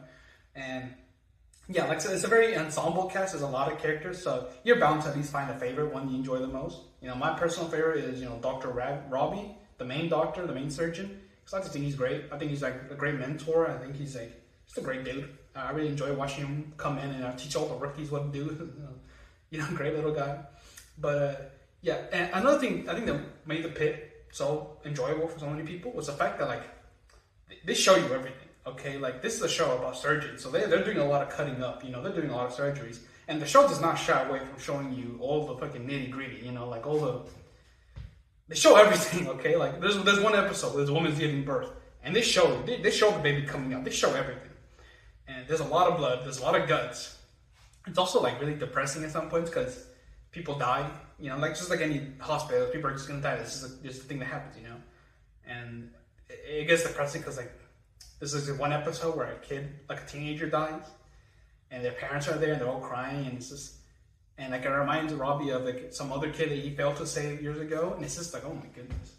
and yeah, like so it's a very ensemble cast. There's a lot of characters, so you're bound to at least find a favorite one you enjoy the most. You know, my personal favorite is, you know, Dr. Robbie, the main doctor, the main surgeon. Because I just think he's great. I think he's like a great mentor. I think he's like just a great dude. I really enjoy watching him come in and teach all the rookies what to do. You know, great little guy. But yeah, and another thing I think that made The Pitt so enjoyable for so many people was the fact that like they show you everything. Okay, like this is a show about surgeons, so they're doing a lot of cutting up. You know, they're doing a lot of surgeries, and the show does not shy away from showing you all the fucking nitty gritty. You know, like they show everything. Okay, like there's one episode where this woman's giving birth, and they show the baby coming out. They show everything, and there's a lot of blood. There's a lot of guts. It's also like really depressing at some points because people die. You know, like just like any hospital, people are just gonna die. This is just a thing that happens, you know. And it gets depressing because like this is one episode where a kid, like a teenager, dies, and their parents are there and they're all crying, and it's just, and like it reminds Robbie of like some other kid that he failed to save years ago, and it's just like, oh my goodness,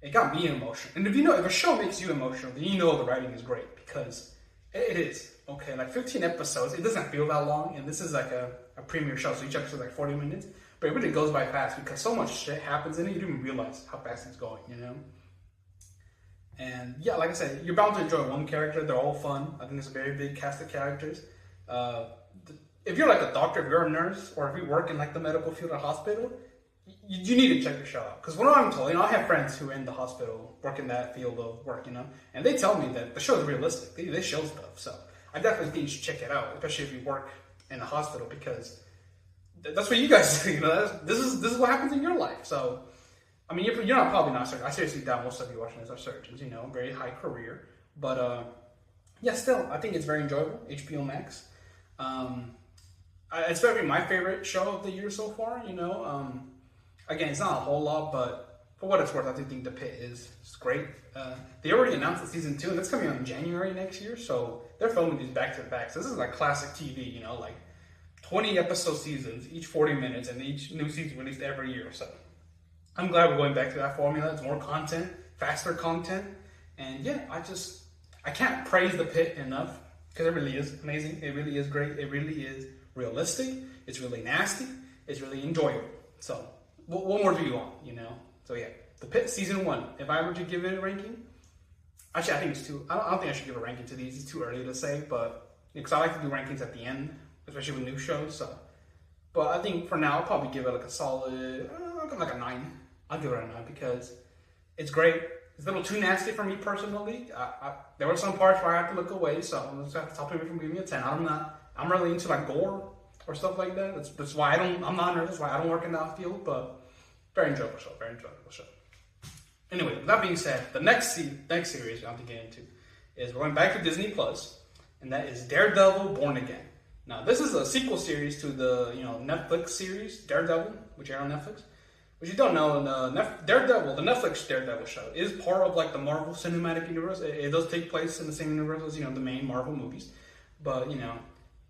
it got me emotional. And if a show makes you emotional, then you know the writing is great because it is. Okay, like 15 episodes, it doesn't feel that long, and this is like a premiere show, so each episode is like 40 minutes. But it really goes by fast because so much shit happens in it, you don't even realize how fast it's going, And yeah, like I said, you're bound to enjoy one character. They're all fun. I think it's a very big cast of characters. If you're like a doctor, if you're a nurse, or if you work in like the medical field at a hospital, you need to check the show out. Because what I'm told, I have friends who are in the hospital, work in that field of work, and they tell me that the show is realistic. They show stuff. So I definitely think you should check it out, especially if you work in a hospital, because that's what you guys do. This is what happens in your life. So, I mean, you're not probably not surgeons. I seriously doubt most of you watching this are surgeons. Very high career. But yeah, still, I think it's very enjoyable. HBO Max. It's probably my favorite show of the year so far. Again, it's not a whole lot, but for what it's worth, I do think The Pitt is great. They already announced the season 2, and that's coming out in January next year. So they're filming these back to back. So this is like classic TV. Like 20 episode seasons, each 40 minutes, and each new season released every year. So I'm glad we're going back to that formula. It's more content, faster content. And yeah, I can't praise The Pitt enough because it really is amazing. It really is great. It really is realistic. It's really nasty. It's really enjoyable. So what more do you want, So yeah, The Pitt season 1. If I were to give it a ranking, actually I think it's too, I don't think I should give a ranking to these. It's too early to say, but because I like to do rankings at the end, especially with new shows. So, but I think for now I'll probably give it like a solid, like a 9. I'll give it a 9 because it's great. It's a little too nasty for me personally. There were some parts where I had to look away, so I'm just have to stop me from giving me a 10. I'm really into like gore or stuff like that. That's why I'm not a nerd. That's why I don't work in that field. But very enjoyable show. Very enjoyable show. Anyway, with that being said, the next series we have to get into is we're going back to Disney Plus, and that is Daredevil: Born Again. Now, this is a sequel series to the Netflix series Daredevil, which aired on Netflix. Which you don't know, Daredevil, the Netflix Daredevil show, is part of like the Marvel Cinematic Universe. It does take place in the same universe as the main Marvel movies, but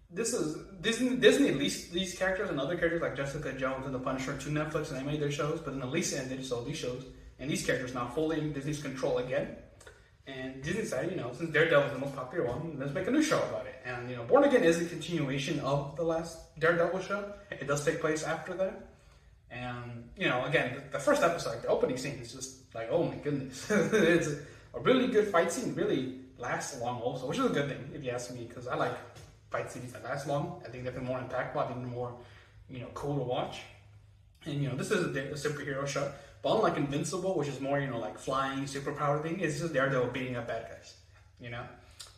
this is Disney leased these characters and other characters like Jessica Jones and the Punisher to Netflix, and they made their shows. But then the lease ended, so these shows and these characters now fully in Disney's control again. And Disney decided, since Daredevil is the most popular one, let's make a new show about it. And Born Again is a continuation of the last Daredevil show. It does take place after that. And, again, the first episode, like the opening scene is just like, oh my goodness. It's a really good fight scene, really lasts long also, which is a good thing if you ask me, because I like fight scenes that last long. I think they're more impactful, I think they're more, cool to watch. And, this is a superhero show, but unlike Invincible, which is more, like flying, superpower thing, it's just Daredevil beating up bad guys,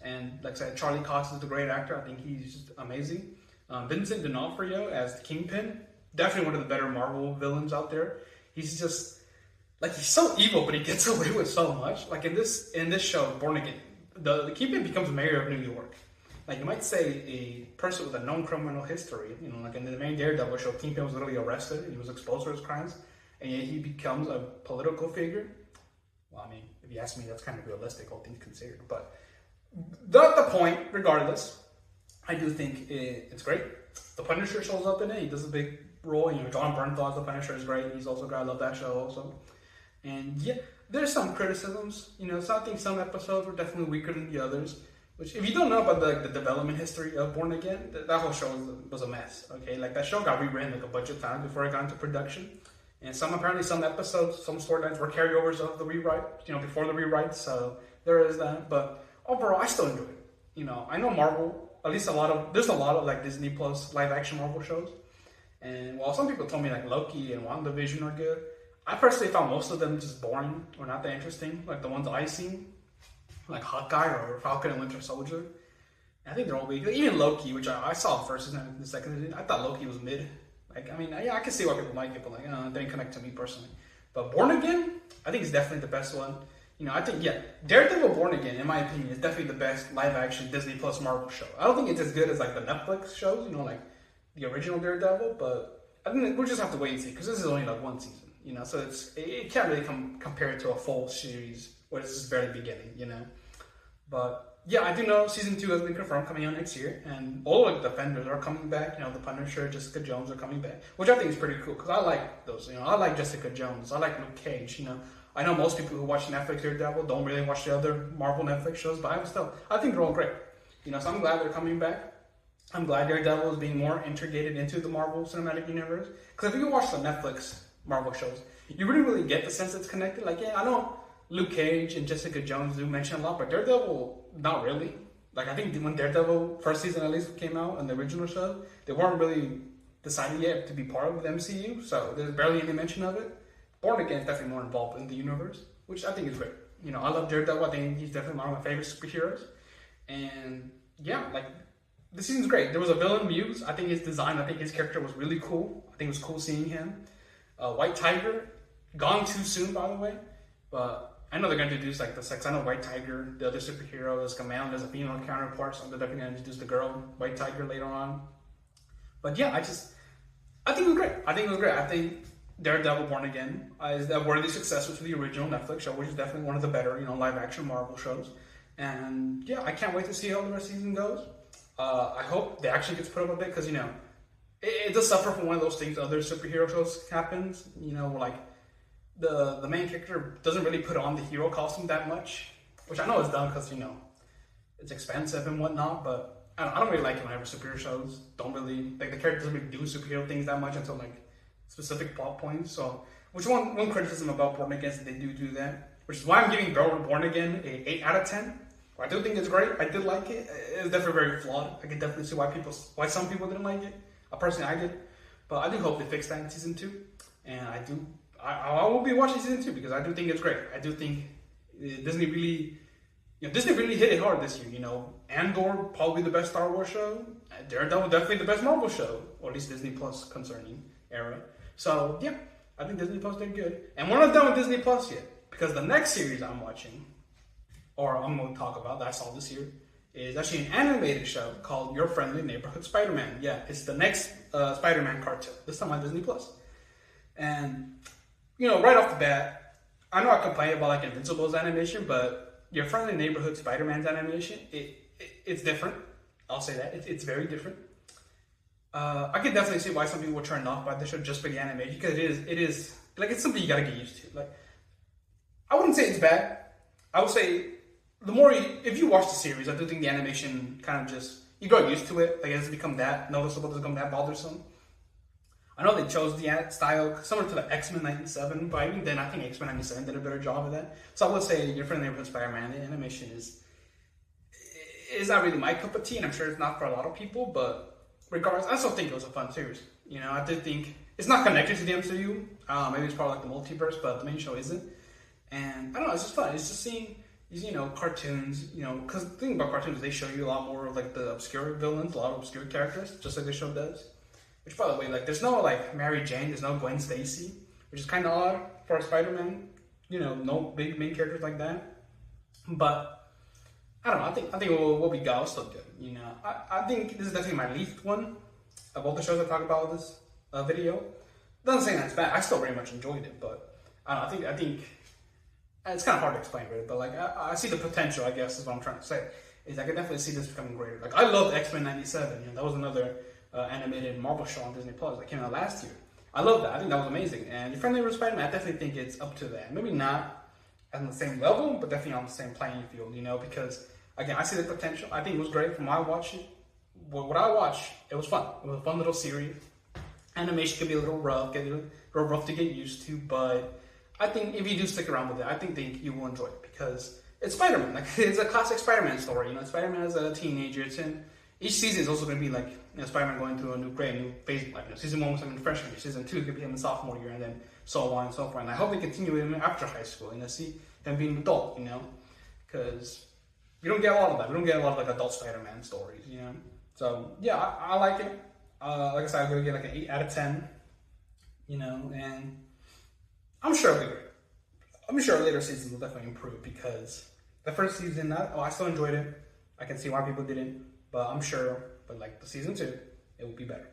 And like I said, Charlie Cox is a great actor. I think he's just amazing. Vincent D'Onofrio as the Kingpin. Definitely one of the better Marvel villains out there. He's just he's so evil, but he gets away with so much. Like in this show, Born Again, the Kingpin becomes mayor of New York. Like you might say, a person with a known criminal history. Like in the main Daredevil show, Kingpin was literally arrested and he was exposed for his crimes, and yet he becomes a political figure. Well, I mean, if you ask me, that's kind of realistic, all things considered. But not the point. Regardless, I do think it's great. The Punisher shows up in it. He does a big role. John Bernthal as the Punisher is great. He's also great. I love that show also. And yeah, there's some criticisms. So I think some episodes were definitely weaker than the others. Which, if you don't know about the development history of Born Again, that whole show was a mess. Okay, like that show got rewritten like a bunch of times before it got into production. And apparently some episodes, some storylines were carryovers of the rewrite. Before the rewrite. So there is that. But overall, I still enjoy it. I know Marvel. At least there's a lot of like Disney Plus live action Marvel shows. And while some people told me like Loki and WandaVision are good, I personally found most of them just boring or not that interesting. Like the ones I've seen, like Hawkeye or Falcon and Winter Soldier. I think they're all weak. Even Loki, which I saw the first season and the second season, I thought Loki was mid. Like, I mean, yeah, I can see why people like it, but like, it didn't connect to me personally. But Born Again, I think is definitely the best one. I think, Daredevil Born Again, in my opinion, is definitely the best live-action Disney Plus Marvel show. I don't think it's as good as, like, the Netflix shows, like the original Daredevil, but I think we'll just have to wait and see, because this is only, like, one season, so it can't really compare it to a full series where it's just barely beginning, But, yeah, I do know Season 2 has been confirmed coming out next year, and all of the Defenders are coming back, the Punisher, Jessica Jones are coming back, which I think is pretty cool, because I like those, I like Jessica Jones, I like Luke Cage, I know most people who watch Netflix Daredevil don't really watch the other Marvel Netflix shows, but I think they're all great. So I'm glad they're coming back. I'm glad Daredevil is being more integrated into the Marvel Cinematic Universe. Because if you watch the Netflix Marvel shows, you really get the sense it's connected. Like, yeah, I know Luke Cage and Jessica Jones do mention a lot, but Daredevil, not really. Like, I think when Daredevil first season at least came out on the original show, they weren't really decided yet to be part of the MCU, so there's barely any mention of it. Born Again is definitely more involved in the universe, which I think is great. You know, I love Daredevil. I think he's definitely one of my favorite superheroes. And yeah, like, the season's great. There was a villain, Muse. I think his design, I think his character was really cool. I think it was cool seeing him. White Tiger, gone too soon, by the way. But I know they're going to introduce like the sex. I know White Tiger, the other superhero, there's Kamala, there's a female counterpart, so they're definitely going to introduce the girl, White Tiger, later on. But yeah, I think it was great. I think Daredevil Born Again is a worthy successor to the original Netflix show, which is definitely one of the better, live action Marvel shows. And yeah, I can't wait to see how the rest of the season goes. I hope they actually gets put up a bit, because it does suffer from one of those things other superhero shows happens. Where like the main character doesn't really put on the hero costume that much, which I know is done because it's expensive and whatnot. But I don't really like it whenever superhero shows don't really, like, the character doesn't really do superhero things that much until like specific plot points. So, which one criticism about Born Again is that they do that, which is why I'm giving Born Again a 8 out of 10. I do think it's great. I did like it. It's definitely very flawed. I can definitely see why some people didn't like it. Personally, I did, but I do hope they fix that in season 2. And I will be watching season 2 because I do think it's great. I do think Disney really hit it hard this year. Andor, probably the best Star Wars show. Daredevil, definitely the best Marvel show, or at least Disney Plus concerning era. So yeah, I think Disney Plus did good. And we're not done with Disney Plus yet, because the next series I'm watching, or I'm going to talk about, that I saw this year, is actually an animated show called Your Friendly Neighborhood Spider-Man. Yeah, it's the next Spider-Man cartoon, this time on Disney Plus. And, right off the bat, I know I complain about like Invincible's animation, but Your Friendly Neighborhood Spider-Man's animation, it's different. I'll say that. It's very different. I could definitely see why some people were turned off by the show just for the animation, because it is like, it's something you gotta get used to. Like, I wouldn't say it's bad. I would say if you watch the series, I do think the animation kind of just, you grow used to it. Like, it doesn't become that noticeable, doesn't become that bothersome. I know they chose the style similar to the X-Men 97, but even then I think X-Men 97 did a better job of that. So I would say Your Friendly Neighborhood Spider-Man, the animation is not really my cup of tea, and I'm sure it's not for a lot of people, but regardless, I still think it was a fun series. I did think it's not connected to the MCU. Maybe it's part of like the multiverse, but the main show isn't. And I don't know, it's just fun. It's just seeing these, cartoons, because the thing about cartoons is they show you a lot more of like the obscure villains, a lot of obscure characters, just like the show does. Which, by the way, like, there's no like Mary Jane, there's no Gwen Stacy, which is kind of odd for a Spider-Man. No big main characters like that. But I don't know. I think what we got was still good. I think this is definitely my least one of all the shows I talk about in this video. Doesn't say that's bad. I still very much enjoyed it, but I don't know. I think it's kind of hard to explain, really. But like, I see the potential, I guess, is what I'm trying to say. Is I can definitely see this becoming greater. Like, I love X-Men 97. That was another animated Marvel show on Disney Plus that came out last year. I love that. I think that was amazing. And Your Friendly Neighborhood Spider-Man, I definitely think it's up to that. Maybe not on the same level, but definitely on the same playing field. Because again, I see the potential. I think it was great from my watching. What I watched, it was fun. It was a fun little series. Animation can be a little rough, to get used to, but I think if you do stick around with it, I think you will enjoy it, because it's Spider-Man. Like, it's a classic Spider-Man story. Spider-Man as a teenager. Each season is also going to be like, Spider-Man going through a new phase. Like, season 1 was him in freshman year, season 2 could be him in sophomore year, and then so on and so forth. And I hope they continue him after high school, see him being an adult, because we don't get a lot of that. We don't get a lot of like adult Spider-Man stories, So yeah, I like it. Like I said, I'm going to get like an 8 out of 10, and I'm sure it'll be great. I'm sure later seasons will definitely improve, because the first season, I still enjoyed it. I can see why people didn't, but I'm sure, but like the season 2, it will be better.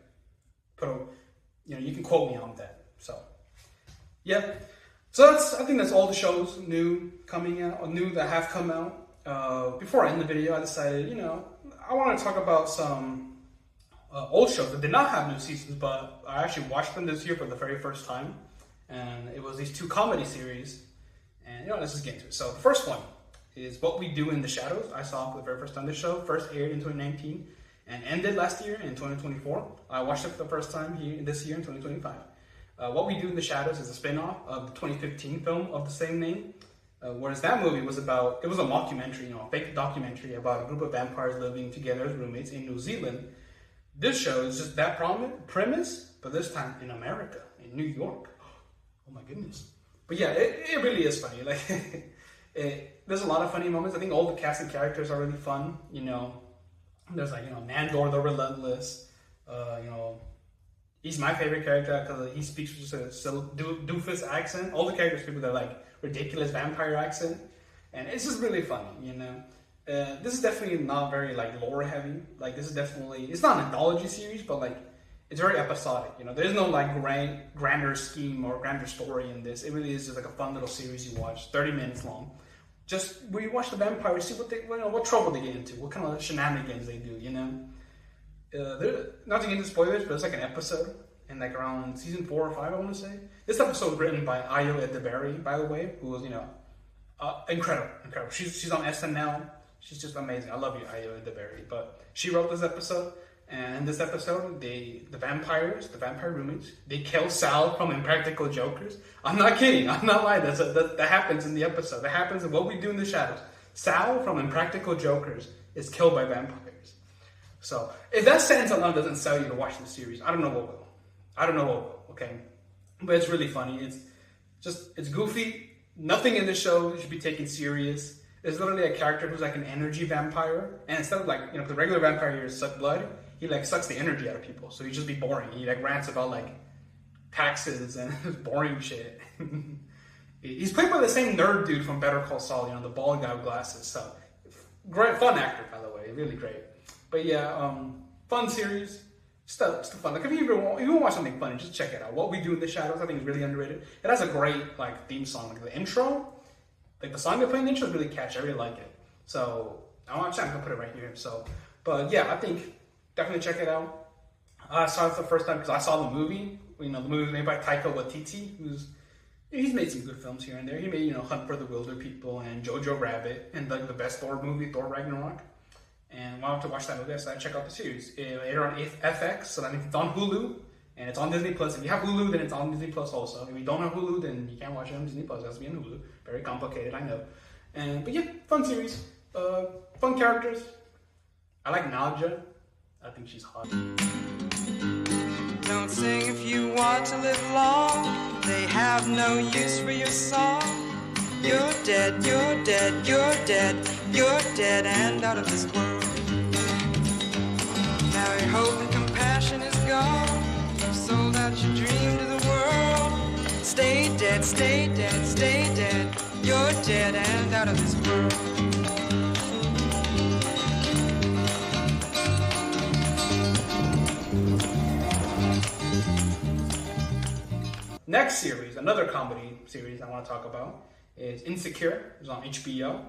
You can quote me on that. So, yeah. So I think that's all the shows new coming out, or new that have come out. Before I end the video, I decided, I want to talk about some old shows that did not have new seasons, but I actually watched them this year for the very first time. And it was these 2 comedy series. And, let's just get into it. So the first one is What We Do in the Shadows. I saw for the very first time. This show first aired in 2019. and ended last year in 2024. I watched it for the first time this year in 2025. What We Do in the Shadows is a spin-off of the 2015 film of the same name. Whereas that movie was it was a mockumentary, a fake documentary about a group of vampires living together as roommates in New Zealand. This show is just that premise, but this time in America, in New York. Oh my goodness. But yeah, it really is funny. Like, there's a lot of funny moments. I think all the cast and characters are really fun. There's Nandor the Relentless. He's my favorite character because he speaks with just a doofus accent. All the characters speak with their like ridiculous vampire accent, and it's just really funny. This is definitely not very like lore heavy. Like this is definitely it's not an anthology series, but like it's very episodic. There's no like grander scheme or grander story in this. It really is just like a fun little series you watch, 30 minutes long. Just where you watch the vampires, see what trouble they get into, what kind of shenanigans they do. Not to get into spoilers, but it's like an episode in like around season 4 or 5, I want to say. This episode was written by Ayo Edebiri, by the way, who was incredible. She's on SNL. She's just amazing. I love you, Ayo Edebiri. But she wrote this episode, and in this episode, the vampire roommates, they kill Sal from Impractical Jokers. I'm not kidding. I'm not lying. That happens in the episode. That happens in What We Do in the Shadows. Sal from Impractical Jokers is killed by vampires. So, if that sentence alone doesn't sell you to watch the series, I don't know what will. Okay? But it's really funny. It's goofy. Nothing in the show should be taken serious. There's literally a character who's like an energy vampire. And instead of like, the regular vampire here suck blood, he like sucks the energy out of people. So he'd just be boring. He like rants about like taxes and boring shit. He's played by the same nerd dude from Better Call Saul, the bald guy with glasses. So, great, fun actor, by the way. Really great. But yeah, fun series. Still fun. Like if you want to watch something funny, just check it out. What We Do in the Shadows, I think is really underrated. It has a great like theme song, like the intro, like the song they play in the intro is really catchy. I really like it. So I'm gonna put it right here. So, but yeah, I think definitely check it out. I saw it for the first time because I saw the movie. The movie was made by Taika Waititi, he's made some good films here and there. He made Hunt for the Wilder People and Jojo Rabbit and like the best Thor movie, Thor Ragnarok. And wanted to watch that movie, so I check out the series. It's on FX, so that means it's on Hulu, and it's on Disney Plus. If you have Hulu, then it's on Disney Plus also. If you don't have Hulu, then you can't watch it on Disney Plus. It has to be on Hulu. Very complicated, I know. But yeah, fun series, fun characters. I like Nadja. I think she's hot. Don't sing if you want to live long. They have no use for your song. You're dead, you're dead, you're dead, you're dead and out of this world. Now your hope and compassion is gone. You've sold out your dream to the world. Stay dead, stay dead, stay dead. You're dead and out of this world. Next series, another comedy series I want to talk about is Insecure. It's on HBO.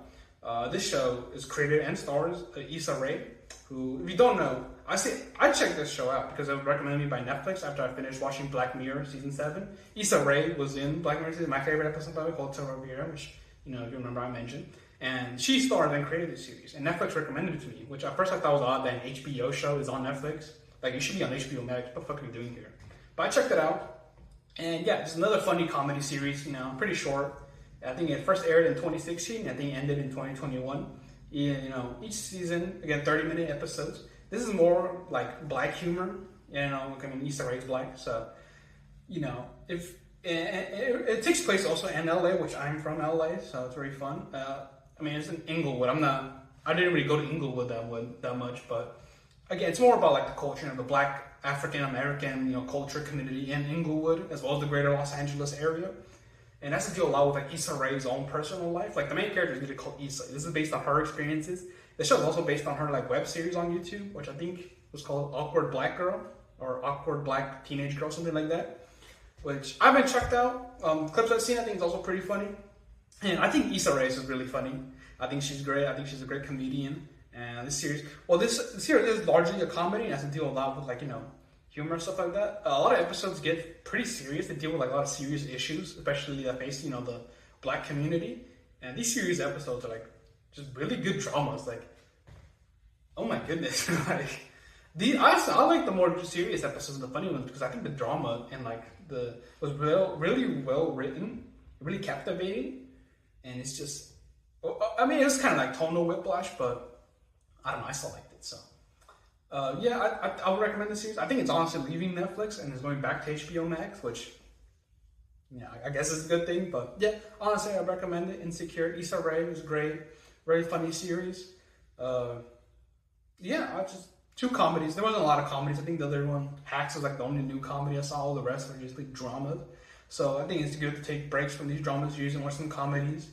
This show is created and stars Issa Rae, who, if you don't know, I checked this show out because it was recommended to me by Netflix after I finished watching Black Mirror season 7. Issa Rae was in Black Mirror season, my favorite episode by Hotel Riviera, which if you remember I mentioned. And she starred and created this series, and Netflix recommended it to me, which at first I thought was odd that an HBO show is on Netflix. Like, it should be on HBO Max. What the fuck are you doing here? But I checked it out, and yeah, it's another funny comedy series. Pretty short. I think it first aired in 2016. I think it ended in 2021. Each season, again, 30-minute episodes. This is more like black humor. Issa Rae's black, so if it takes place also in LA, which I'm from LA, so it's very fun. It's in Inglewood. I didn't really go to Inglewood that much, but again, it's more about like the culture of the black African American culture community in Inglewood, as well as the greater Los Angeles area. And that's to deal a lot with like Issa Rae's own personal life. Like the main character is really called Issa. This is based on her experiences. The show is also based on her like web series on YouTube, which I think was called Awkward Black Girl or Awkward Black Teenage Girl, something like that. Which I've been checked out. Clips I've seen, I think it's also pretty funny. And I think Issa Rae is really funny. I think she's great. I think she's a great comedian. And this series is largely a comedy and has to deal a lot with humor and stuff like that. A lot of episodes get pretty serious. They deal with like a lot of serious issues, especially that face the black community. And these series episodes are like just really good dramas. Like, oh my goodness, like I like the more serious episodes, the funny ones, because I think the drama and like was really well written, really captivating, and it's just, I mean, it was kind of like tonal whiplash, but I don't know, I still liked it. So, I would recommend the series. I think it's honestly leaving Netflix and is going back to HBO Max, which, yeah, I guess is a good thing. But yeah, honestly, I recommend it. Insecure, Issa Rae was great, very funny series. I just. Two comedies. There wasn't a lot of comedies. I think the other one, Hacks, was like the only new comedy I saw. All the rest were just like dramas. So I think it's good to take breaks from these drama series and watch some comedies.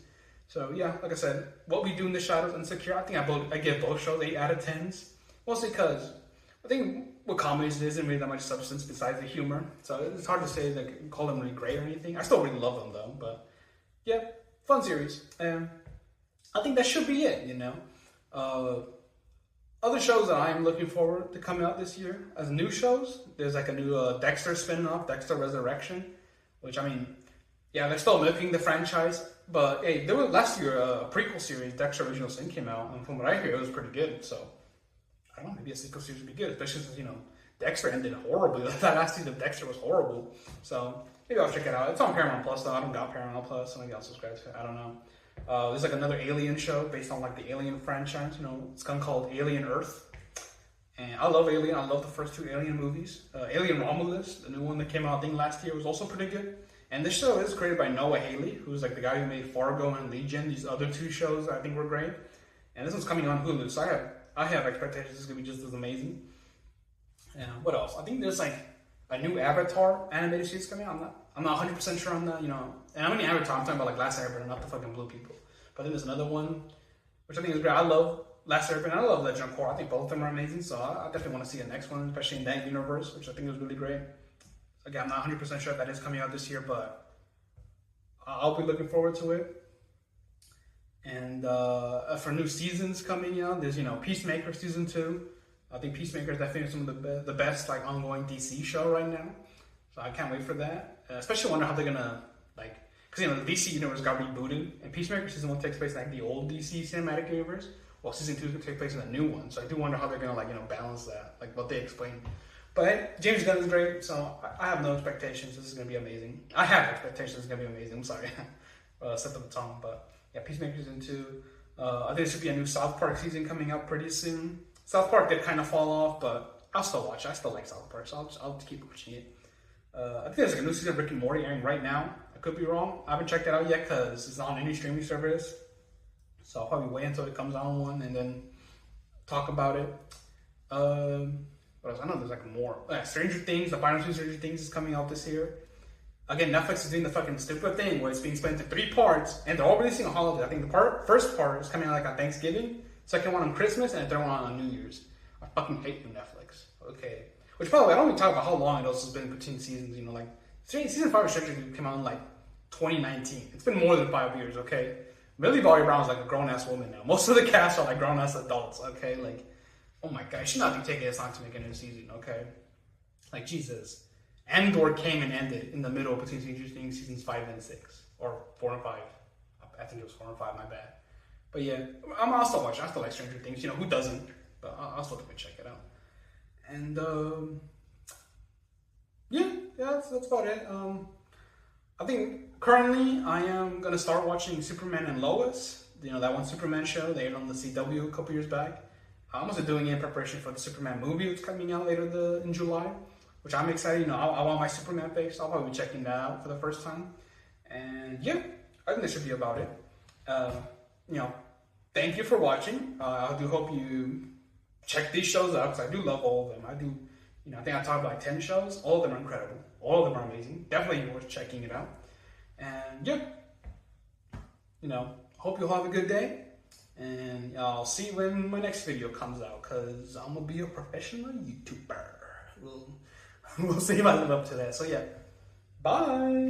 So yeah, like I said, What We Do in the Shadows, Insecure. I think I give both shows 8 out of 10s. Mostly because I think with comedies there isn't really that much substance besides the humor. So it's hard to say like call them really great or anything. I still really love them though. But yeah, fun series. And I think that should be it. Other shows that I'm looking forward to coming out this year as new shows, there's like a new Dexter spin-off, Dexter Resurrection, which I mean, yeah, they're still milking the franchise, but hey, there was last year a prequel series, Dexter Original Sin came out, and from what I hear, it was pretty good, so I don't know, maybe a sequel series would be good, especially since, Dexter ended horribly. That last season of Dexter was horrible, so maybe I'll check it out. It's on Paramount Plus though, I don't got Paramount Plus, so maybe I'll subscribe to it, I don't know. There's like another Alien show based on like the Alien franchise. It's called Alien Earth, and I love Alien. I love the first 2 Alien movies. Alien Romulus, the new one that came out I think last year, was also pretty good. And this show is created by Noah Hawley, who's like the guy who made Fargo and Legion. These other 2 shows I think were great. And this one's coming on Hulu, so I have expectations it's gonna be just as amazing. And what else? I think there's like a new Avatar animated series coming out. I'm not 100% sure on that, And I'm in Avatar, I'm talking about like Last Airbender, not the fucking blue people. But then there's another one, which I think is great. I love Last Airbender, I love Legend of Korra. I think both of them are amazing, so I definitely want to see the next one, especially in that universe, which I think is really great. Again, I'm not 100% sure if that is coming out this year, but I'll be looking forward to it. And for new seasons coming out, there's, Peacemaker Season 2. I think Peacemaker is definitely some of the best like ongoing DC show right now. So I can't wait for that. Especially wonder how they're gonna because the DC universe got rebooted, and Peacemaker Season 1 takes place in like the old DC cinematic universe, while Season 2 is gonna take place in the new one. So I do wonder how they're gonna balance that, like what they explain. But James Gunn is great, so I have no expectations. This is gonna be amazing. I have expectations. It's gonna be amazing. I'm sorry, set up the tongue, but yeah, Peacemaker Season 2. I think there should be a new South Park season coming up pretty soon. South Park did kind of fall off, but I'll still watch it. I still like South Park, so I'll keep watching it. I think there's like a new season of Rick and Morty airing right now. I could be wrong. I haven't checked it out yet because it's not on any streaming service. So I'll probably wait until it comes on one and then talk about it. What else? I know there's like more. Stranger Things, the final 2 Stranger Things is coming out this year. Again, Netflix is doing the fucking stupid thing where it's being split into 3 parts and they're all releasing on holiday. I think the first part is coming out like on Thanksgiving, second one on Christmas, and the third one on New Year's. I fucking hate you, Netflix. Okay. Which, by the way, I don't even talk about how long it also has been between seasons. Season 5 of Stranger Things came out in 2019. It's been more than 5 years, okay? Millie Bobby Brown's like a grown-ass woman now. Most of the cast are like grown-ass adults, okay? Oh my god, I should not be taking this long to make a new season, okay? Jesus. Andor came and ended in the middle between Stranger Things seasons 5 and 6. Or 4 and 5. I think it was 4 and 5, my bad. But yeah, I'll still watch it. I still like Stranger Things. Who doesn't? But I'll still check it out. And that's about it. I think currently I am gonna start watching Superman and Lois. That one Superman show they aired on the CW a couple years back. I'm also doing it in preparation for the Superman movie that's coming out later in July, which I'm excited. I want my Superman face. I'll probably be checking that out for the first time. And yeah, I think that should be about it. Thank you for watching. I do hope you check these shows out because I do love all of them. I do, I think I talked about 10 shows. All of them are incredible. All of them are amazing. Definitely worth checking it out. And yeah, hope you'll have a good day. And I'll see you when my next video comes out because I'm going to be a professional YouTuber. We'll see if I live up to that. So yeah, bye.